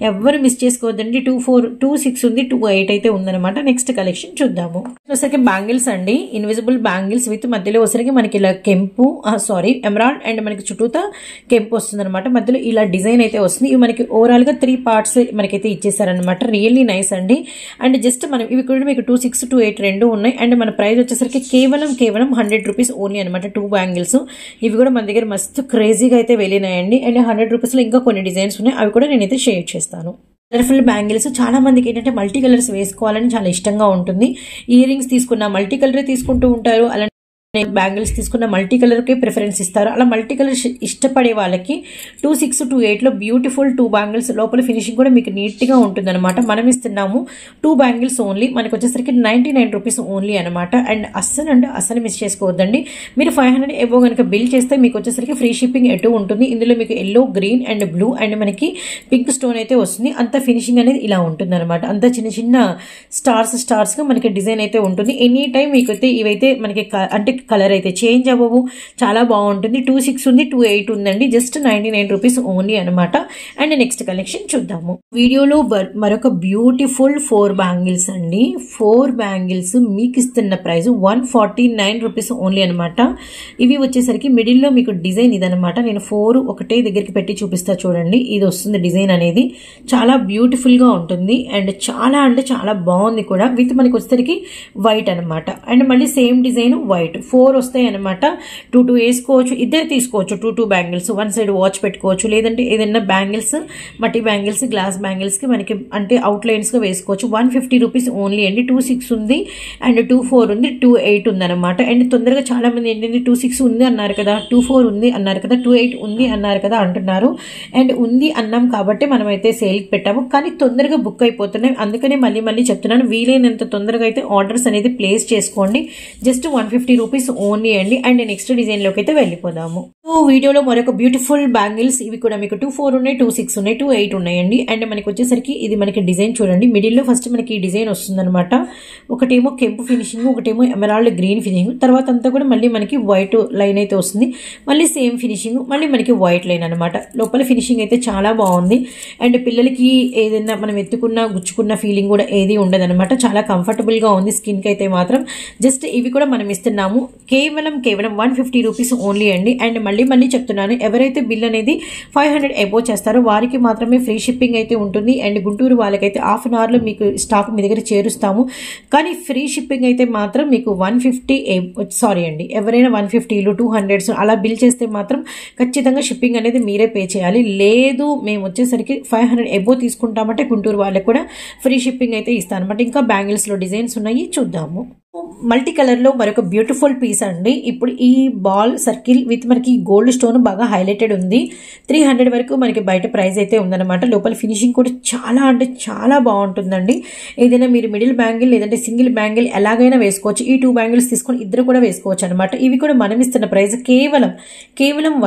ఎవరు మిస్ చేసుకోవద్దండి. 24, 26 ఉంది, 28 అయితే ఉందనమాట. నెక్స్ట్ కలెక్షన్ చూద్దాము. వచ్చరికి బ్యాంగిల్స్ అండి. ఇన్విజిబుల్ బ్యాంగిల్స్ విత్ మధ్యలో వచ్చరికి మనకి ఇలా కెంపు, ఎమరాల్డ్ అండ్ మనకి చుట్టూతా కెంపు వస్తుంది అనమాట. మధ్యలో ఇలా డిజైన్ అయితే వస్తుంది. ఇవి మనకి ఓవరాల్ గా 3 పార్ట్స్ మనకైతే ఇచ్చేసారనమాట. రియల్లీ నైస్ అండి. అండ్ జస్ట్ మనం ఇవి కూడా మీకు 26, 28 రెండు ఉన్నాయి. అండ్ మన ప్రైస్ వచ్చేసరికి కేవలం 100 రూపీస్ ఓన్లీ అనమాట. 2 బ్యాంగిల్స్. ఇవి కూడా మన దగ్గర మస్తు క్రేజీగా అయితే వెళ్ళినాయండి. అండ్ 100 రూపీస్లో ఇంకా కొన్ని డిజైన్స్ ఉన్నాయి, అవి కూడా నేనైతే షేర్ చేస్తాను. Colourful bangles. చాలా మందికి ఏంటంటే మల్టీ కలర్స్ వేసుకోవాలని చాలా ఇష్టంగా ఉంటుంది. ఇయర్ రింగ్స్ తీసుకున్న మల్టీ కలర్ తీసుకుంటూ ఉంటారు. అలా బ్యాంగిల్స్ తీసుకున్న మల్టీ కలర్కి ప్రిఫరెన్స్ ఇస్తారు. అలా మల్టీ కలర్ ఇష్టపడే వాళ్ళకి 26, 28లో బ్యూటిఫుల్ 2 బ్యాంగిల్స్. లోపల ఫినిషింగ్ కూడా మీకు నీట్గా ఉంటుంది అనమాట. మనం ఇస్తున్నాము 2 బ్యాంగిల్స్ ఓన్లీ. మనకు వచ్చేసరికి 99 రూపీస్ ఓన్లీ అనమాట. అండ్ అస్సలు మిస్ చేసుకోవద్దండి. మీరు 500 ఎబో కనుక బిల్ చేస్తే మీకు వచ్చేసరికి ఫ్రీ షిప్పింగ్ ఎటు ఉంటుంది. ఇందులో మీకు yellow, green and blue and మనకి పింక్ స్టోన్ అయితే వస్తుంది. అంత ఫినిషింగ్ అనేది ఇలా ఉంటుంది అనమాట. అంత చిన్న స్టార్స్గా మనకి డిజైన్ అయితే ఉంటుంది. ఎనీ టైం మీకైతే ఇవైతే మనకి అంటే కలర్ అయితే చేంజ్ అవ్వవు. చాలా బాగుంటుంది. 26 ఉంది, 28 ఉందండి. జస్ట్ 99 రూపీస్ ఓన్లీ అనమాట. అండ్ నెక్స్ట్ కలెక్షన్ చూద్దాము. వీడియోలో మరొక బ్యూటిఫుల్ 4 బ్యాంగిల్స్ అండి. 4 బ్యాంగిల్స్ మీకు ఇస్తున్న ప్రైస్ 149 రూపీస్ ఓన్లీ అనమాట. ఇవి వచ్చేసరికి మిడిల్లో మీకు డిజైన్ ఇదనమాట. నేను 4 ఒకటే దగ్గరికి పెట్టి చూపిస్తా చూడండి. ఇది వస్తుంది డిజైన్ అనేది. చాలా బ్యూటిఫుల్ గా ఉంటుంది అండ్ చాలా అంటే చాలా బాగుంది కూడా. విత్ మనకి వచ్చేసరికి వైట్ అనమాట. అండ్ మళ్ళీ సేమ్ డిజైన్ వైట్. 4 వస్తాయి అనమాట. 2 వేసుకోవచ్చు, ఇద్దరు తీసుకోవచ్చు. 2 బ్యాంగిల్స్, వన్ సైడ్ వాచ్ పెట్టుకోవచ్చు. లేదంటే ఏదైనా బ్యాంగిల్స్, మట్టి బ్యాంగిల్స్, గ్లాస్ బ్యాంగిల్స్ కి మనకి అంటే అవుట్ లైన్స్ గా వేసుకోవచ్చు. 150 రూపీస్ ఓన్లీ అండి. 26 ఉంది అండ్ 24 ఉంది, 28 ఉంది అనమాట. అండ్ తొందరగా చాలా మంది ఏంటంటే 26 ఉంది అన్నారు కదా, 24 ఉంది అన్నారు కదా, 28 ఉంది అన్నారు కదా అంటున్నారు. అండ్ ఉంది అన్నాం కాబట్టి మనమైతే సేల్కి పెట్టాము. కానీ తొందరగా బుక్ అయిపోతున్నాయి. అందుకనే మళ్ళీ చెప్తున్నాను, వీలైనంత తొందరగా అయితే ఆర్డర్స్ అనేది ప్లేస్ చేసుకోండి. జస్ట్ 150 రూపీస్ ఓన్లీ అండి. అండ్ నెక్స్ట్ డిజైన్ లోకి అయితే వెళ్ళిపోదాము. వీడియోలో మరొక బ్యూటిఫుల్ బ్యాంగిల్స్. ఇవి కూడా మీకు 24 ఉన్నాయి, 26 ఉన్నాయి, 28 ఉన్నాయండి. అండ్ మనకి వచ్చేసరికి ఇది మనకి డిజైన్ చూడండి. మిడిల్ లో ఫస్ట్ మనకి ఈ డిజైన్ వస్తుంది అనమాట. ఒకటేమో కెంపు ఫినిషింగ్, ఒకటేమో ఎమరాల్డ్ గ్రీన్ ఫినిషింగ్. తర్వాత అంతా కూడా మళ్ళీ మనకి వైట్ లైన్ అయితే వస్తుంది. మళ్ళీ సేమ్ ఫినిషింగ్, మళ్ళీ మనకి వైట్ లైన్ అనమాట. లోపల ఫినిషింగ్ అయితే చాలా బాగుంది. అండ్ పిల్లలకి ఏదైనా మనం ఎత్తుకున్నా గుచ్చుకున్న ఫీలింగ్ కూడా ఏది ఉండదు అనమాట. చాలా కంఫర్టబుల్ గా ఉంది స్కిన్ కి అయితే మాత్రం. జస్ట్ ఇవి కూడా మనం ఇస్తున్నాము కేవలం 150 రూపీస్ ఓన్లీ అండి. అండ్ మళ్ళీ చెప్తున్నాను, ఎవరైతే బిల్ అనేది 500 అబోవ్ చేస్తారో వారికి మాత్రమే ఫ్రీ షిప్పింగ్ అయితే ఉంటుంది. అండ్ గుంటూరు వాళ్ళకైతే హాఫ్ అన్ అవర్లో మీకు స్టాక్ మీ దగ్గర చేరుస్తాము. కానీ ఫ్రీ షిప్పింగ్ అయితే మాత్రం మీకు 150 సారీ అండి, ఎవరైనా 150లు 200s అలా బిల్ చేస్తే మాత్రం ఖచ్చితంగా షిప్పింగ్ అనేది మీరే పే చేయాలి. లేదు మేము వచ్చేసరికి 500 అబోవ్ తీసుకుంటామంటే గుంటూరు వాళ్ళకి కూడా ఫ్రీ షిప్పింగ్ అయితే ఇస్తాను అనమాట. ఇంకా బ్యాంగిల్స్లో డిజైన్స్ ఉన్నాయి, చూద్దాము. మల్టీ కలర్లో మరొక బ్యూటిఫుల్ పీస్ అండి. ఇప్పుడు ఈ బాల్ సర్కిల్ విత్ మనకి గోల్డ్ స్టోన్ బాగా హైలైటెడ్ ఉంది. 300 వరకు మనకి బయట ప్రైస్ అయితే ఉందన్నమాట. లోపల ఫినిషింగ్ కూడా చాలా అంటే చాలా బాగుంటుందండి. ఏదైనా మీరు మిడిల్ బ్యాంగిల్ లేదంటే సింగిల్ బ్యాంగిల్ ఎలాగైనా వేసుకోవచ్చు. ఈ 2 బ్యాంగిల్స్ తీసుకొని ఇద్దరు కూడా వేసుకోవచ్చు అనమాట. ఇవి కూడా మనం ఇస్తున్న ప్రైస్ కేవలం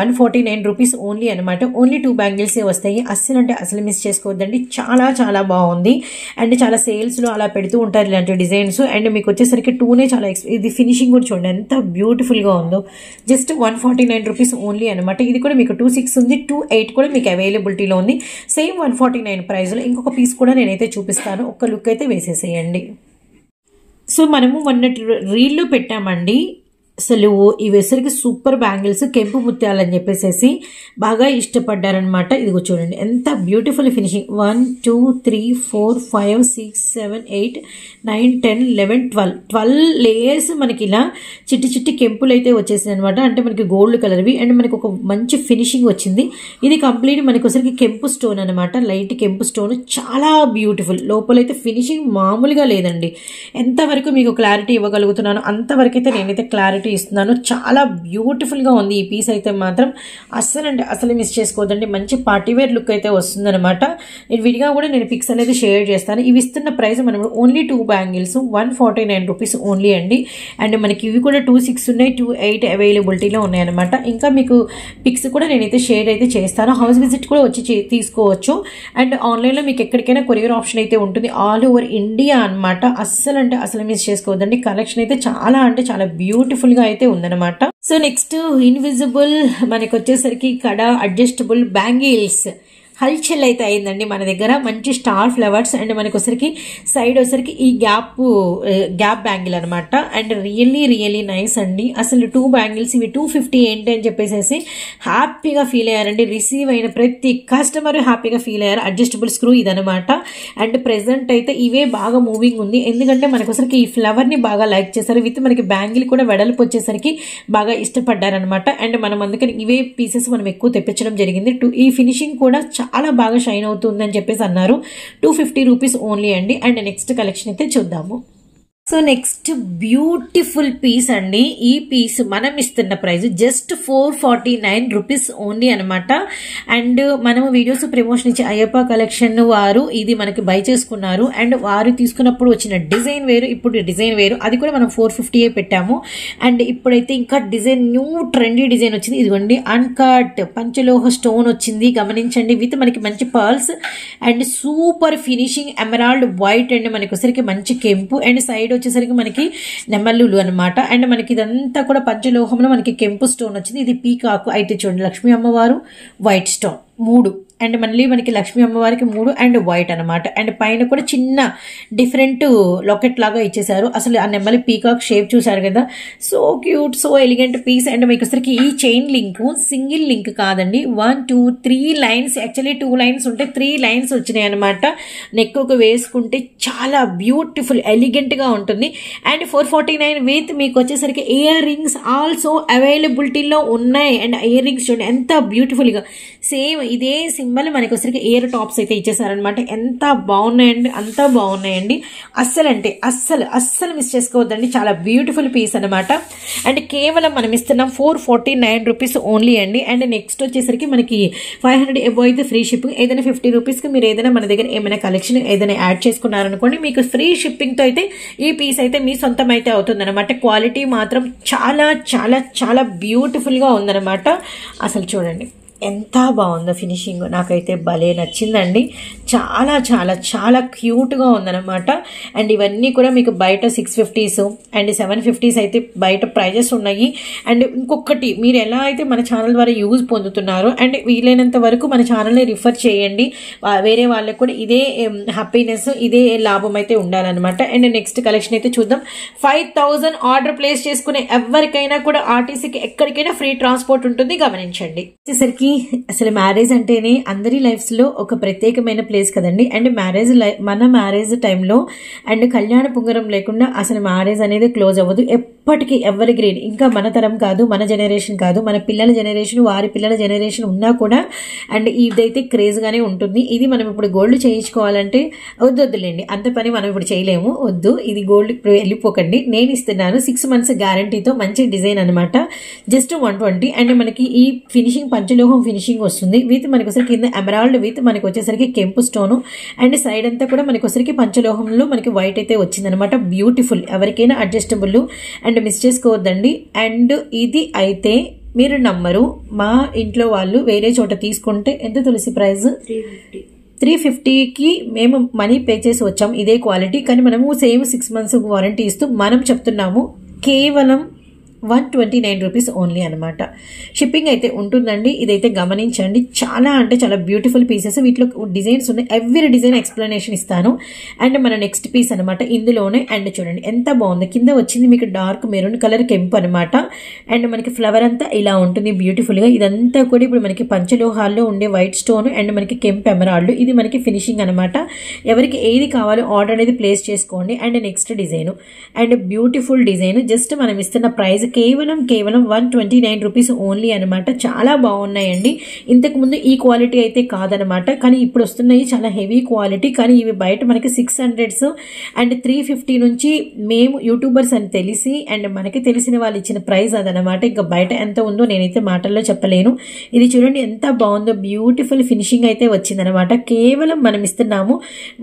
149 రూపీస్ ఓన్లీ అనమాట. ఓన్లీ 2 బ్యాంగిల్సే వస్తాయి. అస్సలు అంటే అసలు మిస్ చేసుకోవద్దండి. చాలా చాలా బాగుంది. అండ్ చాలా సేల్స్లో అలా పెడుతూ ఉంటారు ఇలాంటి డిజైన్స్. అండ్ మీకు వచ్చేసరికి 2నే చాలా ఇది ఫినిషింగ్ కూడా చూడండి ఎంత బ్యూటిఫుల్గా ఉందో. జస్ట్ 149 రూపీస్ ఓన్లీ అనమాట. ఇది కూడా మీకు 26 ఉంది, 28 కూడా మీకు అవైలబిలిటీలో ఉంది. సేమ్ 149 ప్రైస్లో ఇంకొక పీస్ కూడా నేనైతే చూపిస్తాను. ఒక్క లుక్ అయితే వేసేసేయండి. సో మనము మొన్నటి రీల్లో పెట్టామండి. అసలు ఈ వెసరికి సూపర్ బ్యాంగిల్స్ కెంపు ముత్యాలని చెప్పేసి బాగా ఇష్టపడ్డారనమాట. ఇదిగో చూడండి ఎంత బ్యూటిఫుల్ ఫినిషింగ్. 1 2 3 4 5 6 7 8 9 10 11 12 లేయర్స్ మనకి ఇలా చిట్టి కెంపులు అయితే వచ్చేసింది అనమాట. అంటే మనకి గోల్డ్ కలర్వి. అండ్ మనకి ఒక మంచి ఫినిషింగ్ వచ్చింది. ఇది కంప్లీట్ మనకి ఒకసారికి కెంపు స్టోన్ అనమాట. లైట్ కెంపు స్టోన్ చాలా బ్యూటిఫుల్. లోపలైతే ఫినిషింగ్ మామూలుగా లేదండి. ఎంతవరకు మీకు క్లారిటీ ఇవ్వగలుగుతున్నాను అంతవరకు అయితే నేనైతే క్లారిటీ ఇస్తున్నాను. చాలా బ్యూటిఫుల్ గా ఉంది ఈ పీస్ అయితే మాత్రం. అసలు మిస్ చేసుకోవద్దండి. మంచి పార్టీవేర్ లుక్ అయితే వస్తుంది అనమాట. విడిగా కూడా నేను పిక్స్ అనేది షేర్ చేస్తాను. ఇవి ఇస్తున్న ప్రైస్ మనం ఓన్లీ 2 బ్యాంగిల్స్ 149 రూపీస్ ఓన్లీ అండి. అండ్ మనకి ఇవి కూడా 26 ఉన్నాయి, 28 అవైలబిలిటీలో ఉన్నాయన్నమాట. ఇంకా మీకు పిక్స్ కూడా నేనైతే షేర్ అయితే చేస్తాను. హౌస్ విజిట్ కూడా వచ్చి తీసుకోవచ్చు. అండ్ ఆన్లైన్లో మీకు ఎక్కడికైనా కొరియర్ ఆప్షన్ అయితే ఉంటుంది. ఆల్ ఓవర్ ఇండియా అనమాట. అసలు మిస్ చేసుకోవద్దండి. కలెక్షన్ అయితే చాలా అంటే చాలా బ్యూటిఫుల్ గా అయితే ఉందన్నమాట. సో నెక్స్ట్ ఇన్విజిబుల్ మనకి వచ్చేసరికి కడ అడ్జస్టబుల్ బ్యాంగిల్స్ హల్చల్ అయితే అయిందండి మన దగ్గర. మంచి స్టార్ ఫ్లవర్స్ అండ్ మనకి వచ్చరికి సైడ్ వచ్చరికి ఈ గ్యాప్ బ్యాంగిల్ అనమాట. అండ్ రియల్లీ నైస్ అండి. అసలు 2 బ్యాంగిల్స్ ఇవి 250 ఏంటి అని చెప్పేసి హ్యాపీగా ఫీల్ అయ్యారండి. రిసీవ్ అయిన ప్రతి కస్టమర్ హ్యాపీగా ఫీల్ అయ్యారు. అడ్జస్టబుల్ స్క్రూ ఇదనమాట. అండ్ ప్రెసెంట్ అయితే ఇవే బాగా మూవింగ్ ఉంది. ఎందుకంటే మనకు వచ్చరికి ఈ ఫ్లవర్ ని బాగా లైక్ చేశారు. విత్ మనకి బ్యాంగిల్ కూడా వెడల్పు వచ్చేసరికి బాగా ఇష్టపడ్డారనమాట. అండ్ మనం అందుకని ఇవే పీసెస్ మనం ఎక్కువ తెప్పించడం జరిగింది. ఈ ఫినిషింగ్ కూడా చాలా బాగా షైన్ అవుతుందని చెప్పేసి అన్నారు. 250 రూపీస్ ఓన్లీ అండి. అండ్ నెక్స్ట్ కలెక్షన్ అయితే చూద్దాము. సో నెక్స్ట్ బ్యూటిఫుల్ పీస్ అండి. ఈ పీస్ మనం ఇస్తున్న ప్రైస్ జస్ట్ 449 రూపీస్ ఓన్లీ అనమాట. అండ్ మనము వీడియోస్ ప్రమోషన్ ఇచ్చే అయ్యప్ప కలెక్షన్ వారు ఇది మనకి బై చేసుకున్నారు. అండ్ వారు తీసుకున్నప్పుడు వచ్చిన డిజైన్ వేరు, ఇప్పుడు డిజైన్ వేరు. అది కూడా మనం 450 పెట్టాము. అండ్ ఇప్పుడైతే ఇంకా డిజైన్ న్యూ ట్రెండీ డిజైన్ వచ్చింది. ఇదిగోండి అన్కట్ పంచలోహ స్టోన్ వచ్చింది, గమనించండి. విత్ మనకి మంచి pearls and super finishing emerald white and మనకి వచ్చరికి మంచి కెంపు అండ్ సైడ్ వచ్చేసరికి మనకి నెమల్లులు అనమాట. అండ్ మనకి ఇదంతా కూడా పంచలోహంలో మనకి కెంపు స్టోన్ వచ్చింది. ఇది పీకాకు అయితే చూడండి, లక్ష్మీ అమ్మవారు వైట్ స్టోన్ 3 అండ్ మళ్ళీ మనకి లక్ష్మీ అమ్మవారికి 3 అండ్ వైట్ అనమాట. అండ్ పైన కూడా చిన్న డిఫరెంట్ లాకెట్ లాగా ఇచ్చేసారు. అసలు ఆ నెమ్మలి పీకాక్ షేప్ చూసారు కదా, so cute, so elegant piece. And మీకు వచ్చరికి ఈ చైన్ లింక్ సింగిల్ లింక్ కాదండి, 1 2 3 లైన్స్. యాక్చువల్లీ 2 లైన్స్ ఉంటే 3 లైన్స్ వచ్చినాయి అనమాట. నెక్ వేసుకుంటే చాలా బ్యూటిఫుల్ ఎలిగెంట్ గా ఉంటుంది. అండ్ 449 విత్ మీకు వచ్చేసరికి ఇయర్ రింగ్స్ ఆల్సో అవైలబిలిటీలో ఉన్నాయి. అండ్ ఇయర్ రింగ్స్ చూడండి ఎంత బ్యూటిఫుల్ గా సేమ్ ఇదే సింబల్ మనకి వచ్చరికి ఇయర్ టాప్స్ అయితే ఇచ్చేసారనమాట. ఎంత బాగున్నాయండి, అంతా బాగున్నాయండి. అస్సలు మిస్ చేసుకోవద్దండి. చాలా బ్యూటిఫుల్ పీస్ అనమాట. అండ్ కేవలం మనం ఇస్తున్నాం 449 రూపీస్ ఓన్లీ అండి. అండ్ నెక్స్ట్ వచ్చేసరికి మనకి 500 అబోవ్ అయితే ఫ్రీ షిప్పింగ్. ఏదైనా 50 రూపీస్కి మీరు ఏదైనా మన దగ్గర ఏమైనా కలెక్షన్ ఏదైనా యాడ్ చేసుకున్నారనుకోండి, మీకు ఫ్రీ షిప్పింగ్తో అయితే ఈ పీస్ అయితే మీ సొంతం అయితే అవుతుంది అనమాట. క్వాలిటీ మాత్రం చాలా చాలా చాలా బ్యూటిఫుల్గా ఉందన్నమాట. అసలు చూడండి ఎంత బాగుందో ఫినిషింగ్, నాకైతే భలే నచ్చిందండి. చాలా చాలా చాలా క్యూట్గా ఉందన్నమాట. అండ్ ఇవన్నీ కూడా మీకు బయట 650s అండ్ 750s అయితే బయట ప్రైజెస్ ఉన్నాయి. అండ్ ఇంకొకటి, మీరు ఎలా అయితే మన ఛానల్ ద్వారా యూజ్ పొందుతున్నారో అండ్ వీలైనంత వరకు మన ఛానల్ని రిఫర్ చేయండి. వేరే వాళ్ళకి కూడా ఇదే హ్యాపీనెస్, ఇదే లాభం అయితే ఉండాలన్నమాట. అండ్ నెక్స్ట్ కలెక్షన్ అయితే చూద్దాం. 5000 ఆర్డర్ ప్లేస్ చేసుకునే ఎవరికైనా కూడా ఆర్టీసీకి ఎక్కడికైనా ఫ్రీ ట్రాన్స్పోర్ట్ ఉంటుంది, గమనించండి. వచ్చేసరికి అసలు మ్యారేజ్ అంటేనే అందరి లైఫ్స్ లో ఒక ప్రత్యేకమైన ప్లేస్ కదండి. అండ్ మన మ్యారేజ్ టైంలో అండ్ కళ్యాణ పుంగరం లేకుండా అసలు మ్యారేజ్ అనేది క్లోజ్ అవ్వదు. ఎప్పటికీ ఎవరి గ్రీన్, ఇంకా మన తరం కాదు, మన జనరేషన్ కాదు, మన పిల్లల జనరేషన్, వారి పిల్లల జనరేషన్ ఉన్నా కూడా అండ్ ఇదైతే క్రేజ్ గానే ఉంటుంది. ఇది మనం ఇప్పుడు గోల్డ్ చేయించుకోవాలంటే వద్దులేండి, అంత పని మనం ఇప్పుడు చేయలేము, వద్దు. ఇది గోల్డ్ ఇప్పుడు వెళ్ళిపోకండి, నేను ఇస్తున్నాను 6 months గ్యారంటీతో. మంచి డిజైన్ అనమాట, జస్ట్ 120. అండ్ మనకి ఈ ఫినిషింగ్ పంచలోహం ఫినిషింగ్ వస్తుంది విత్ మనకి వచ్చేసరికి కింద ఎమరాల్డ్ విత్ మనకి వచ్చేసరికి కెంపు స్టోను అండ్ సైడ్ అంతా కూడా మనకి వచ్చేసరికి పంచలోహంలో మనకి వైట్ అయితే వచ్చింది అనమాట. బ్యూటిఫుల్, ఎవరికైనా అడ్జస్టబుల్ అండ్ మిస్ చేసుకోవద్దండి. అండ్ ఇది అయితే మీరు నమ్మరు, మా ఇంట్లో వాళ్ళు వేరే చోట తీసుకుంటే ఎంత తులసి ప్రైస్ 350కి మేము మనీ పే చేసి వచ్చాం ఇదే క్వాలిటీ. కానీ మనము సేమ్ 6 months వారంటీ ఇస్తూ మనం చెప్తున్నాము కేవలం 129 రూపీస్ ఓన్లీ అనమాట. షిప్పింగ్ అయితే ఉంటుందండి, ఇదైతే గమనించండి. చాలా అంటే చాలా బ్యూటిఫుల్ పీసెస్, వీటిలో డిజైన్స్ ఉన్నాయి. ఎవ్రీ డిజైన్ ఎక్స్ప్లెనేషన్ ఇస్తాను. అండ్ మన నెక్స్ట్ పీస్ అనమాట ఇందులోనే. అండ్ చూడండి ఎంత బాగుంది, కింద వచ్చింది మీకు డార్క్ మెరూన్ కలర్ కెంపు అనమాట. అండ్ మనకి ఫ్లవర్ అంతా ఇలా ఉంటుంది బ్యూటిఫుల్ గా. ఇదంతా కూడా ఇప్పుడు మనకి పంచలోహాల్లో ఉండే వైట్ స్టోన్ అండ్ మనకి కెంపు ఎమరాల్డ్, ఇది మనకి ఫినిషింగ్ అనమాట. ఎవరికి ఏది కావాలో ఆర్డర్ అనేది ప్లేస్ చేసుకోండి. And next design and beautiful design, just మనం ఇస్తున్న ప్రైస్ కేవలం 129 రూపీస్ ఓన్లీ అనమాట. చాలా బాగున్నాయండి. ఇంతకు ముందు ఈ క్వాలిటీ అయితే కాదనమాట, కానీ ఇప్పుడు వస్తున్నాయి చాలా హెవీ క్వాలిటీ. కానీ ఇవి బయట మనకి 600s అండ్ 350 నుంచి మేము యూట్యూబర్స్ అని తెలిసి అండ్ మనకి తెలిసిన వాళ్ళు ఇచ్చిన ప్రైస్ అదనమాట. ఇంకా బయట ఎంత ఉందో నేనైతే మాటల్లో చెప్పలేను. ఇది చూడండి ఎంత బాగుందో, బ్యూటిఫుల్ ఫినిషింగ్ అయితే వచ్చిందనమాట. కేవలం మనం ఇస్తున్నాము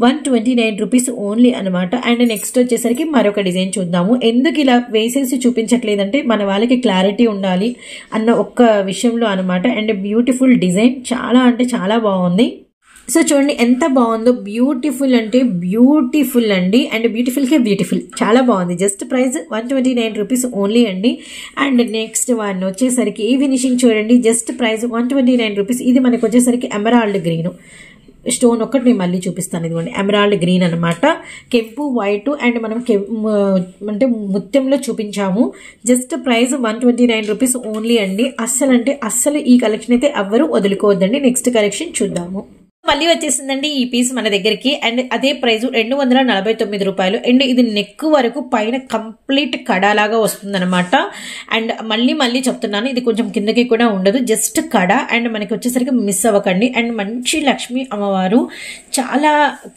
129 రూపీస్ ఓన్లీ అనమాట. అండ్ నెక్స్ట్ వచ్చేసరికి మరొక డిజైన్ చూద్దాము. ఎందుకు ఇలా వేసేసి చూపించట్లేదంటే మన వాళ్ళకి క్లారిటీ ఉండాలి అన్న ఒక్క విషయంలో అనమాట. అండ్ బ్యూటిఫుల్ డిజైన్, చాలా అంటే చాలా బాగుంది. సో చూడండి ఎంత బాగుందో, బ్యూటిఫుల్ అంటే బ్యూటిఫుల్ అండి. అండ్ బ్యూటిఫుల్కే బ్యూటిఫుల్, చాలా బాగుంది. జస్ట్ ప్రైస్ 129 రూపీస్ ఓన్లీ అండి. అండ్ నెక్స్ట్ వన్ వచ్చేసరికి ఈ ఫినిషింగ్ చూడండి, జస్ట్ ప్రైస్ 129 రూపీస్. ఇది మనకు వచ్చేసరికి ఎమరాల్డ్ గ్రీన్ స్టోన్ ఒక్కటి నేను మళ్ళీ చూపిస్తాను. ఇదిగోండి ఎమరాల్డ్ గ్రీన్ అనమాట, కెంపు వైట్ అండ్ మనం అంటే ముత్యంలో చూపించాము. జస్ట్ ప్రైస్ 129 రూపీస్ ఓన్లీ అండి. అస్సలు ఈ కలెక్షన్ అయితే ఎవ్వరూ వదులుకోవద్దండి. నెక్స్ట్ కలెక్షన్ చూద్దాము. మళ్ళీ వచ్చేసిందండి ఈ పీస్ మన దగ్గరికి. అండ్ అదే ప్రైస్ 249 రూపాయలు. అండ్ ఇది నెక్ వరకు పైన కంప్లీట్ కడాలాగా వస్తుంది అనమాట. అండ్ మళ్ళీ చెప్తున్నాను, ఇది కొంచెం కిందకి కూడా ఉండదు, జస్ట్ కడ. అండ్ మనకి వచ్చేసరికి మిస్ అవ్వకండి. అండ్ మంచి లక్ష్మీ అమ్మవారు చాలా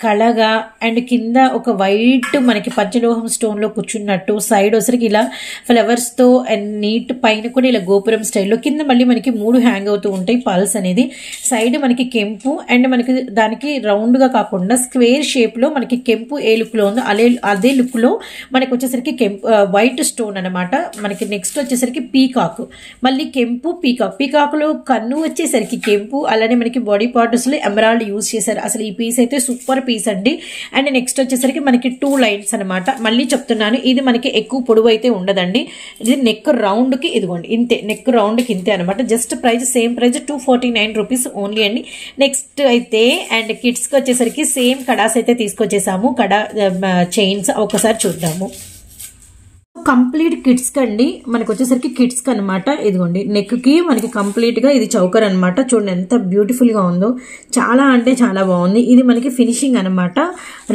కళగా అండ్ కింద ఒక వైట్ మనకి పంచలోహం స్టోన్ లో కూర్చున్నట్టు, సైడ్ వచ్చరికి ఇలా ఫ్లవర్స్ తో అండ్ నీట్, పైన కూడా ఇలా గోపురం స్టైల్లో, కింద మళ్ళీ మనకి 3 హ్యాంగ్ అవుతూ ఉంటాయి పల్స్ అనేది. సైడ్ మనకి కెంపు అండ్ మనకి దానికి రౌండ్ గా కాకుండా స్క్వేర్ షేప్ లో మనకి కెంపు ఏ లుక్ లో ఉందో అదే లుక్ లో మనకి వచ్చేసరికి వైట్ స్టోన్ అనమాట. మనకి నెక్స్ట్ వచ్చేసరికి పీకాక్, మళ్ళీ కెంపు పీకాక్ లో కన్ను వచ్చేసరికి కెంపు, అలానే మనకి బాడీ పార్ట్స్ లో ఎమరాల్డ్ యూజ్ చేశారు. అసలు ఈ పీస్ అయితే సూపర్ పీస్ అండి. అండ్ నెక్స్ట్ వచ్చేసరికి మనకి 2 లైన్స్ అనమాట. మళ్ళీ చెప్తున్నాను, ఇది మనకి ఎక్కువ పొడవు అయితే ఉండదండి. ఇది నెక్ రౌండ్ కి ఇదిగోండి ఇంతే, నెక్ రౌండ్ కి ఇంతే అనమాట. Just price same price 249 rupees only అండి. నెక్స్ట్ అయితే అండ్ కిడ్స్ కి వచ్చేసరికి సేమ్ కడాస్ అయితే తీసుకొచ్చేసాము, కడా చైన్స్ ఒకసారి చూద్దాము. కంప్లీట్ కిడ్స్ కండి, మనకి వచ్చేసరికి కిడ్స్ కి అనమాట. ఇదిగోండి నెక్ కి మనకి కంప్లీట్ గా ఇది చౌకర్ అనమాట. చూడండి ఎంత బ్యూటిఫుల్ గా ఉందో, చాలా అంటే చాలా బాగుంది. ఇది మనకి ఫినిషింగ్ అనమాట.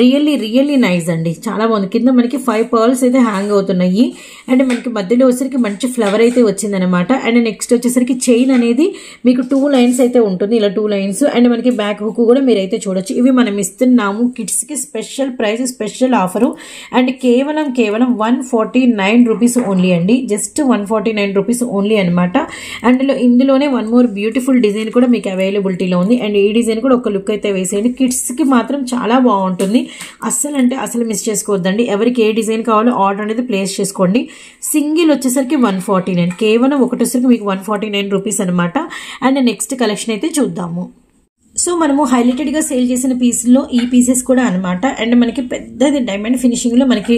రియల్లీ నైస్ అండి, చాలా బాగుంది. కింద మనకి 5 పర్ల్స్ అయితే హ్యాంగ్ అవుతున్నాయి. అండ్ మనకి మధ్యలో వచ్చేసరికి మంచి ఫ్లవర్ అయితే వచ్చింది అనమాట. అండ్ నెక్స్ట్ వచ్చేసరికి చైన్ అనేది మీకు 2 లైన్స్ అయితే ఉంటుంది, ఇలా 2 లైన్స్. అండ్ మనకి బ్యాక్ హుక్ కూడా మీరైతే చూడొచ్చు. ఇవి మనం ఇస్తున్నాము కిడ్స్ కి special price, special offer. And కేవలం 149 149 రూపీస్ ఓన్లీ అండి. జస్ట్ 149 రూపీస్ ఓన్లీ అనమాట. అండ్ ఇందులోనే వన్ మోర్ బ్యూటిఫుల్ డిజైన్ కూడా మీకు అవైలబిలిటీలో ఉంది. అండ్ ఈ డిజైన్ కూడా ఒక లుక్ అయితే వేసేయండి. కిడ్స్కి మాత్రం చాలా బాగుంటుంది. అస్సలు మిస్ చేసుకోవద్దండి. ఎవరికి ఏ డిజైన్ కావాలో ఆర్డర్ అనేది ప్లేస్ చేసుకోండి. సింగిల్ వచ్చేసరికి 149, కేవలం ఒకటి వచ్చేసరికి మీకు 149 రూపీస్ అనమాట. అండ్ నెక్స్ట్ కలెక్షన్ అయితే చూద్దాము. సో మనము హైలైటెడ్గా సేల్ చేసిన పీస్లో ఈ పీసెస్ కూడా అనమాట. అండ్ మనకి పెద్దది డైమండ్ ఫినిషింగ్లో మనకి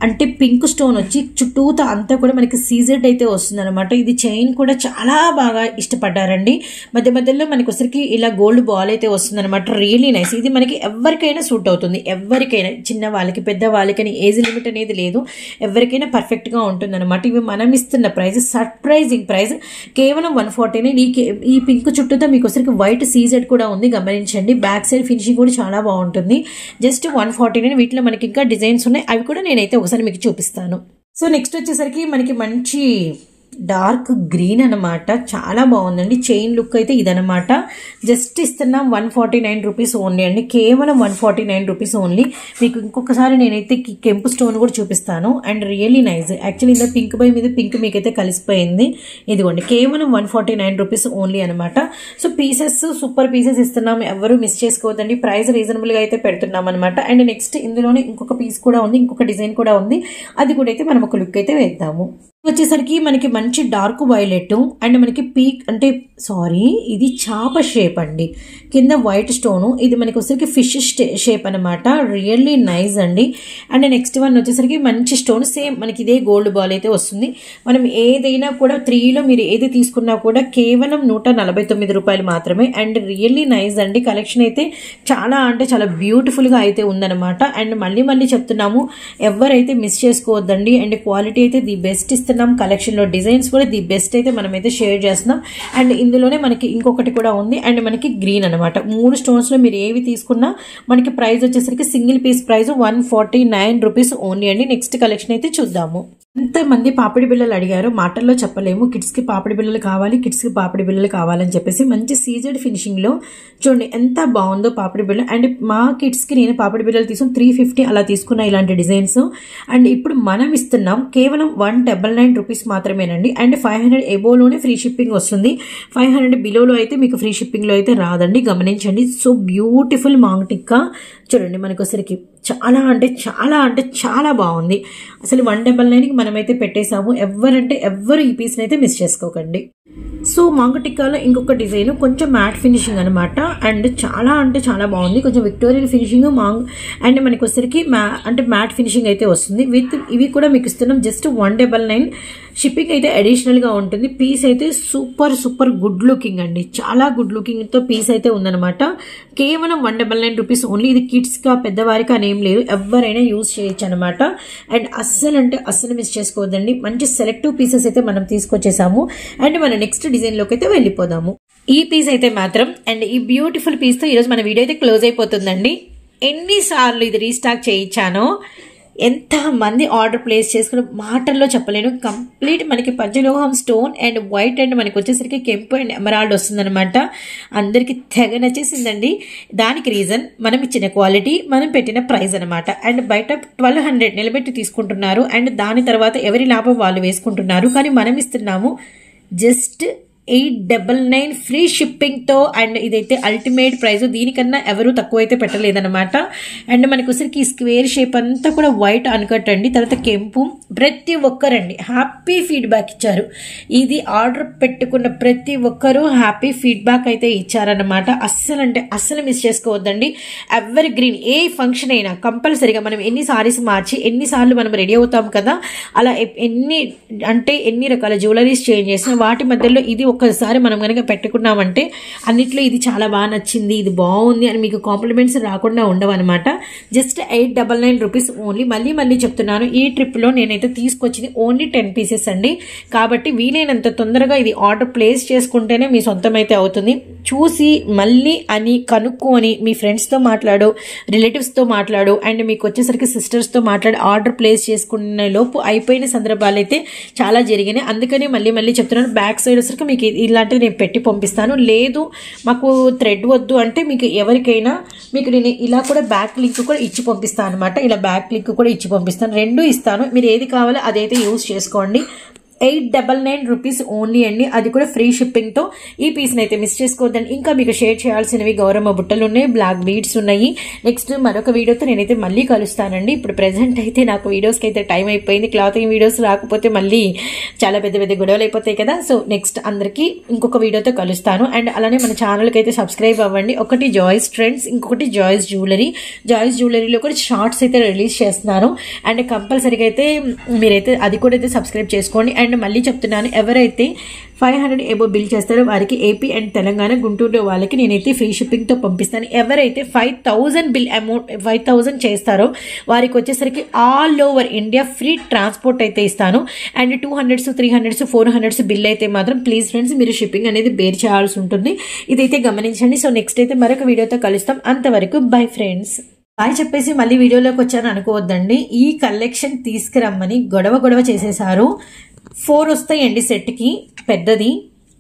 అంటే పింక్ స్టోన్ వచ్చి చుట్టూత అంతా కూడా మనకి సీజెడ్ అయితే వస్తుంది అనమాట. ఇది చైన్ కూడా చాలా బాగా ఇష్టపడ్డారండి. మధ్యలో మనకి వచ్చరికి ఇలా గోల్డ్ బాల్ అయితే వస్తుంది అనమాట. Really nice. ఇది మనకి ఎవరికైనా సూట్ అవుతుంది. ఎవరికైనా, చిన్న వాళ్ళకి పెద్ద వాళ్ళకని ఏజ్ లిమిట్ అనేది లేదు. ఎవరికైనా పర్ఫెక్ట్గా ఉంటుంది అనమాట. ఇవి మనం ఇస్తున్న ప్రైస్ సర్ప్రైజింగ్ ప్రైస్ కేవలం 149. ఈ పింక్ చుట్టూతో మీకు వచ్చరికి వైట్ సీజెడ్ కూడా ఉంది, గమనించండి. బ్యాక్ సైడ్ ఫినిషింగ్ కూడా చాలా బాగుంటుంది. జస్ట్ 149. వీటిలో మనకి ఇంకా డిజైన్స్ ఉన్నాయి, అవి కూడా నేనైతే ఒకసారి మీకు చూపిస్తాను. సో నెక్స్ట్ వచ్చేసరికి మనకి మంచి డార్క్ గ్రీన్ అనమాట. చాలా బాగుందండి. చైన్ లుక్ అయితే ఇదనమాట. జస్ట్ ఇస్తున్నాం 149 రూపీస్ ఓన్లీ అండి. కేవలం 149 రూపీస్ ఓన్లీ. మీకు ఇంకొకసారి నేనైతే కెంపు స్టోన్ కూడా చూపిస్తాను. And really nice. యాక్చువల్లీ ఇందులో పింక్ బై మీద పింక్ మీకైతే కలిసిపోయింది. ఇదిగోండి, కేవలం 149 రూపీస్ ఓన్లీ అనమాట. సో పీసెస్ సూపర్ పీసెస్ ఇస్తున్నాం, ఎవరు మిస్ చేసుకోవద్దండి. ప్రైస్ రీజనబుల్గా అయితే పెడుతున్నాం అనమాట. అండ్ నెక్స్ట్ ఇందులోనే ఇంకొక పీస్ కూడా ఉంది, ఇంకొక డిజైన్ కూడా ఉంది. అది కూడా అయితే మనం ఒక లుక్ అయితే వేద్దాము. వచ్చేసరికి మనకి మంచి డార్క్ వైలెట్ అండ్ మనకి పీక్ అంటే ఇది చాప షేప్ అండి. కింద వైట్ స్టోను. ఇది మనకి వచ్చేసరికి ఫిష్ షేప్ అనమాట. రియల్లీ నైస్ అండి. అండ్ నెక్స్ట్ వన్ వచ్చేసరికి మంచి స్టోన్, సేమ్ మనకి ఇదే గోల్డ్ బాల్ అయితే వస్తుంది. మనం ఏదైనా కూడా 3లో మీరు ఏది తీసుకున్నా కూడా కేవలం 149 రూపాయలు మాత్రమే. అండ్ రియల్లీ నైస్ అండి. కలెక్షన్ అయితే చాలా అంటే చాలా బ్యూటిఫుల్గా అయితే ఉందన్నమాట. అండ్ మళ్ళీ చెప్తున్నాము, ఎవరైతే మిస్ చేసుకోవద్దండి. అండ్ క్వాలిటీ అయితే ది బెస్ట్ ఇస్తున్నాం. కలెక్షన్లో డిజైన్స్ కూడా ది బెస్ట్ అయితే మనం అయితే షేర్ చేస్తున్నాం. అండ్ ఇందులోనే మనకి ఇంకొకటి కూడా ఉంది. అండ్ మనకి గ్రీన్ అనమాట. 3 స్టోన్స్లో మీరు ఏవి తీసుకున్నా మనకి ప్రైస్ వచ్చేసరికి single piece price 149 rupees only అండి. నెక్స్ట్ కలెక్షన్ అయితే చూద్దాము. ఎంతమంది పాపిడి బిళ్ళలు అడిగారు, మాటల్లో చెప్పలేము. కిడ్స్కి పాపిడి బిళ్ళలు కావాలి, కిడ్స్కి పాపిడి బిళ్ళలు కావాలని చెప్పేసి మంచి సీజెడ్ ఫినిషింగ్లో చూడండి ఎంత బాగుందో పాపిడి బిళ్ళ. అండ్ మా కిడ్స్కి నేను పాపిడి బిళ్ళలు తీసుకుని 350 అలా తీసుకున్నా ఇలాంటి డిజైన్స్. అండ్ ఇప్పుడు మనం ఇస్తున్నాం కేవలం 199 రూపీస్ మాత్రమేనండి. అండ్ 500 ఎబోలోనే ఫ్రీ షిప్పింగ్ వస్తుంది. 500 బిలోలో అయితే మీకు ఫ్రీ షిప్పింగ్లో అయితే రాదండి, గమనించండి. సో బ్యూటిఫుల్ మాంగ్ టిక్కా చూడండి, మనకు వచ్చరికి చాలా అంటే చాలా బాగుంది. అసలు 199కి మనమైతే పెట్టేసాము. ఎవ్వరు ఈ పీస్ని అయితే మిస్ చేసుకోకండి. సో మాంగ్ టిక్కాలో ఇంకొక డిజైన్ కొంచెం మ్యాట్ ఫినిషింగ్ అనమాట. అండ్ చాలా బాగుంది. కొంచెం విక్టోరియన్ ఫినిషింగ్ అండ్ మనకి వచ్చరికి మ్యాట్ ఫినిషింగ్ అయితే వస్తుంది. విత్ ఇవి కూడా మీకు ఇస్తున్నాం జస్ట్ 199. షిప్పింగ్ అయితే అడిషనల్గా ఉంటుంది. పీస్ అయితే సూపర్ గుడ్ లుకింగ్ అండి. చాలా గుడ్ లుకింగ్తో పీస్ అయితే ఉందనమాట. కేవలం 199 రూపీస్ ఓన్లీ. ఇది కిడ్స్గా పెద్దవారికి అని ఏం లేదు, ఎవరైనా యూజ్ చేయొచ్చు అనమాట. అండ్ అస్సలు మిస్ చేసుకోవద్దండి. మంచి సెలెక్టివ్ పీసెస్ అయితే మనం తీసుకొచ్చేసాము. అండ్ మన నెక్స్ట్ డిజైన్లోకి అయితే వెళ్ళిపోదాము. ఈ పీస్ అయితే మాత్రం అండ్ ఈ బ్యూటిఫుల్ పీస్తో ఈరోజు మన వీడియో అయితే క్లోజ్ అయిపోతుందండి. ఎన్నిసార్లు ఇది రీస్టాక్ చేయించానో, ఎంతమంది ఆర్డర్ ప్లేస్ చేసుకుని మాటల్లో చెప్పలేను. కంప్లీట్ మనకి పంచలోహం స్టోన్ అండ్ వైట్ అండ్ మనకి వచ్చేసరికి కెంపు అండ్ ఎమరాల్డ్ వస్తుందన్నమాట. అందరికి తెగ నచ్చేసిందండి. దానికి రీజన్ మనం ఇచ్చిన క్వాలిటీ, మనం పెట్టిన ప్రైస్ అనమాట. అండ్ బయట 1200 నిలబెట్టి తీసుకుంటున్నారు. అండ్ దాని తర్వాత ఎవరి లాభం వాళ్ళు వేసుకుంటున్నారు. కానీ మనం ఇస్తున్నాము జస్ట్ 899 ఫ్రీ షిప్పింగ్తో. అండ్ ఇదైతే అల్టిమేట్ ప్రైస్. దీనికన్నా ఎవరు తక్కువైతే పెట్టలేదన్నమాట. అండ్ మనకు వచ్చరికి స్క్వేర్ షేప్ అంతా కూడా వైట్ అన్కట్ అండి. తర్వాత కెంపు. ప్రతి ఒక్కరండి హ్యాపీ ఫీడ్బ్యాక్ ఇచ్చారు. ఇది ఆర్డర్ పెట్టుకున్న ప్రతి ఒక్కరూ హ్యాపీ ఫీడ్బ్యాక్ అయితే ఇచ్చారన్నమాట. అస్సలు మిస్ చేసుకోవద్దండి. ఎవర్ గ్రీన్ ఏ ఫంక్షన్ అయినా కంపల్సరీగా మనం ఎన్ని సారీస్ మార్చి ఎన్నిసార్లు మనం రెడీ అవుతాం కదా, అలా ఎన్ని రకాల జ్యువెలరీస్ చేంజ్ చేసినా వాటి మధ్యలో ఇది ఒక్కసారి మనం కనుక పెట్టుకున్నామంటే అన్నిట్లో ఇది చాలా బాగా నచ్చింది, ఇది బాగుంది అని మీకు కాంప్లిమెంట్స్ రాకుండా ఉండవు అనమాట. Just 899 rupees only. మళ్ళీ చెప్తున్నాను, ఈ ట్రిప్లో నేనైతే తీసుకొచ్చింది ఓన్లీ 10 పీసెస్ అండి. కాబట్టి వీలైనంత తొందరగా ఇది ఆర్డర్ ప్లేస్ చేసుకుంటేనే మీ సొంతమైతే అవుతుంది. చూసి మళ్ళీ అని కనుక్కొని మీ ఫ్రెండ్స్తో మాట్లాడు, రిలేటివ్స్తో మాట్లాడు, అండ్ మీకు వచ్చేసరికి సిస్టర్స్తో మాట్లాడి ఆర్డర్ ప్లేస్ చేసుకునే లోపు అయిపోయిన సందర్భాలు అయితే చాలా జరిగినాయి. అందుకని మళ్ళీ చెప్తున్నాను, బ్యాక్ సైడ్ వచ్చరికి మీకు మీకు ఇలాంటివి నేను పెట్టి పంపిస్తాను. లేదు మాకు థ్రెడ్ వద్దు అంటే మీకు ఎవరికైనా మీకు నేను ఇలా కూడా బ్యాక్ లింక్ కూడా ఇచ్చి పంపిస్తాను అనమాట. ఇలా బ్యాక్ లింక్ కూడా ఇచ్చి పంపిస్తాను, రెండు ఇస్తాను. మీరు ఏది కావాలో అదైతే యూజ్ చేసుకోండి. 899 రూపీస్ ఓన్లీ అండి, అది కూడా ఫ్రీ షిప్పింగ్తో. ఈ పీస్ని అయితే మిస్ చేసుకోవద్దండి. ఇంకా మీకు షేర్ చేయాల్సినవి గౌరమ్మ బుట్టలు ఉన్నాయి, బ్లాక్ బీడ్స్ ఉన్నాయి. నెక్స్ట్ మరొక వీడియోతో నేనైతే మళ్ళీ కలుస్తానండి. ఇప్పుడు ప్రెసెంట్ అయితే నాకు వీడియోస్కి అయితే టైం అయిపోయింది. క్లాతింగ్ వీడియోస్ రాకపోతే మళ్ళీ చాలా పెద్ద పెద్ద గొడవలు అయిపోతాయి కదా. సో నెక్స్ట్ అందరికీ ఇంకొక వీడియోతో కలుస్తాను. అండ్ అలానే మన ఛానల్కి అయితే సబ్స్క్రైబ్ అవ్వండి. ఒకటి జాయ్స్ ట్రెండ్స్, ఇంకొకటి జాయ్స్ జ్యువెలరీ. జాయ్స్ జ్యువెలరీలో కూడా షార్ట్స్ అయితే రిలీజ్ చేస్తున్నాను. అండ్ కంపల్సరీగా అయితే మీరైతే అది కూడా అయితే సబ్స్క్రైబ్ చేసుకోండి. అండ్ మళ్ళీ చెప్తున్నాను, ఎవరైతే 500 ఎబో బిల్ చేస్తారో వారికి ఏపీ అండ్ తెలంగాణ గుంటూరులో వాళ్ళకి నేనైతే ఫ్రీ షిప్పింగ్తో పంపిస్తాను. ఎవరైతే 5000 బిల్ అమౌంట్ 5000 చేస్తారో వారికి వచ్చేసరికి all over India free transport అయితే ఇస్తాను. And 200s 300s 400s bill అయితే మాత్రం ప్లీజ్ ఫ్రెండ్స్ మీరు షిప్పింగ్ అనేది బేర్ చేయాల్సి ఉంటుంది. ఇదైతే గమనించండి. సో నెక్స్ట్ అయితే మరొక వీడియోతో కలుస్తాం. అంతవరకు బై ఫ్రెండ్స్. బాయ్ చెప్పేసి మళ్ళీ వీడియోలోకి వచ్చాను అనుకోవద్దండి. ఈ కలెక్షన్ తీసుకురమ్మని గొడవ చేసేసారు. 4 వస్తాయండి సెట్కి, పెద్దది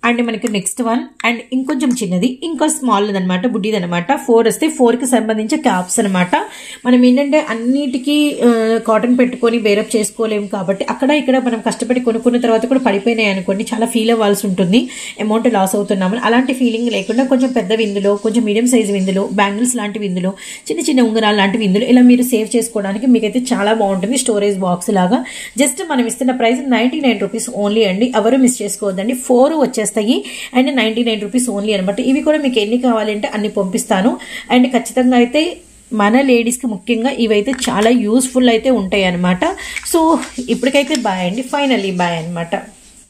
అండ్ మనకి నెక్స్ట్ వన్ అండ్ ఇంకొంచెం చిన్నది, ఇంకా స్మాల్ అనమాట, బుడ్డిది అనమాట. 4 వస్తే 4కి సంబంధించి క్యాప్స్ అనమాట. మనం ఏంటంటే అన్నిటికీ కాటన్ పెట్టుకొని బేరప్ చేసుకోలేము కాబట్టి అక్కడ ఇక్కడ మనం కష్టపడి కొనుక్కున్న తర్వాత కూడా పడిపోయినాయి అనుకోండి, చాలా ఫీల్ అవ్వాల్సి ఉంటుంది, అమౌంట్ లాస్ అవుతున్నామని. అలాంటి ఫీలింగ్ లేకుండా కొంచెం పెద్ద విందులో, కొంచెం మీడియం సైజ్ విందులో, బ్యాంగిల్స్ లాంటి విందులో, చిన్న చిన్న ఉంగరాలు లాంటి విందులో ఇలా మీరు సేవ్ చేసుకోవడానికి మీకైతే చాలా బాగుంటుంది. స్టోరేజ్ బాక్స్ లాగా. జస్ట్ మనం ఇస్తున్న ప్రైస్ 99 రూపీస్ ఓన్లీ అండి. ఎవరు మిస్ చేసుకోవద్దండి. 4 వచ్చేస్తాయి అండ్ 99 రూపీస్ ఓన్లీ అనమాట. ఇవి కూడా మీకు ఎన్ని కావాలంటే అన్ని పంపిస్తాను. అండ్ ఖచ్చితంగా అయితే మన లేడీస్కి ముఖ్యంగా ఇవైతే చాలా యూస్ఫుల్ అయితే ఉంటాయి అనమాట. సో ఇప్పటికైతే బాయ్ అండి, ఫైనల్లీ బాయ్ అనమాట.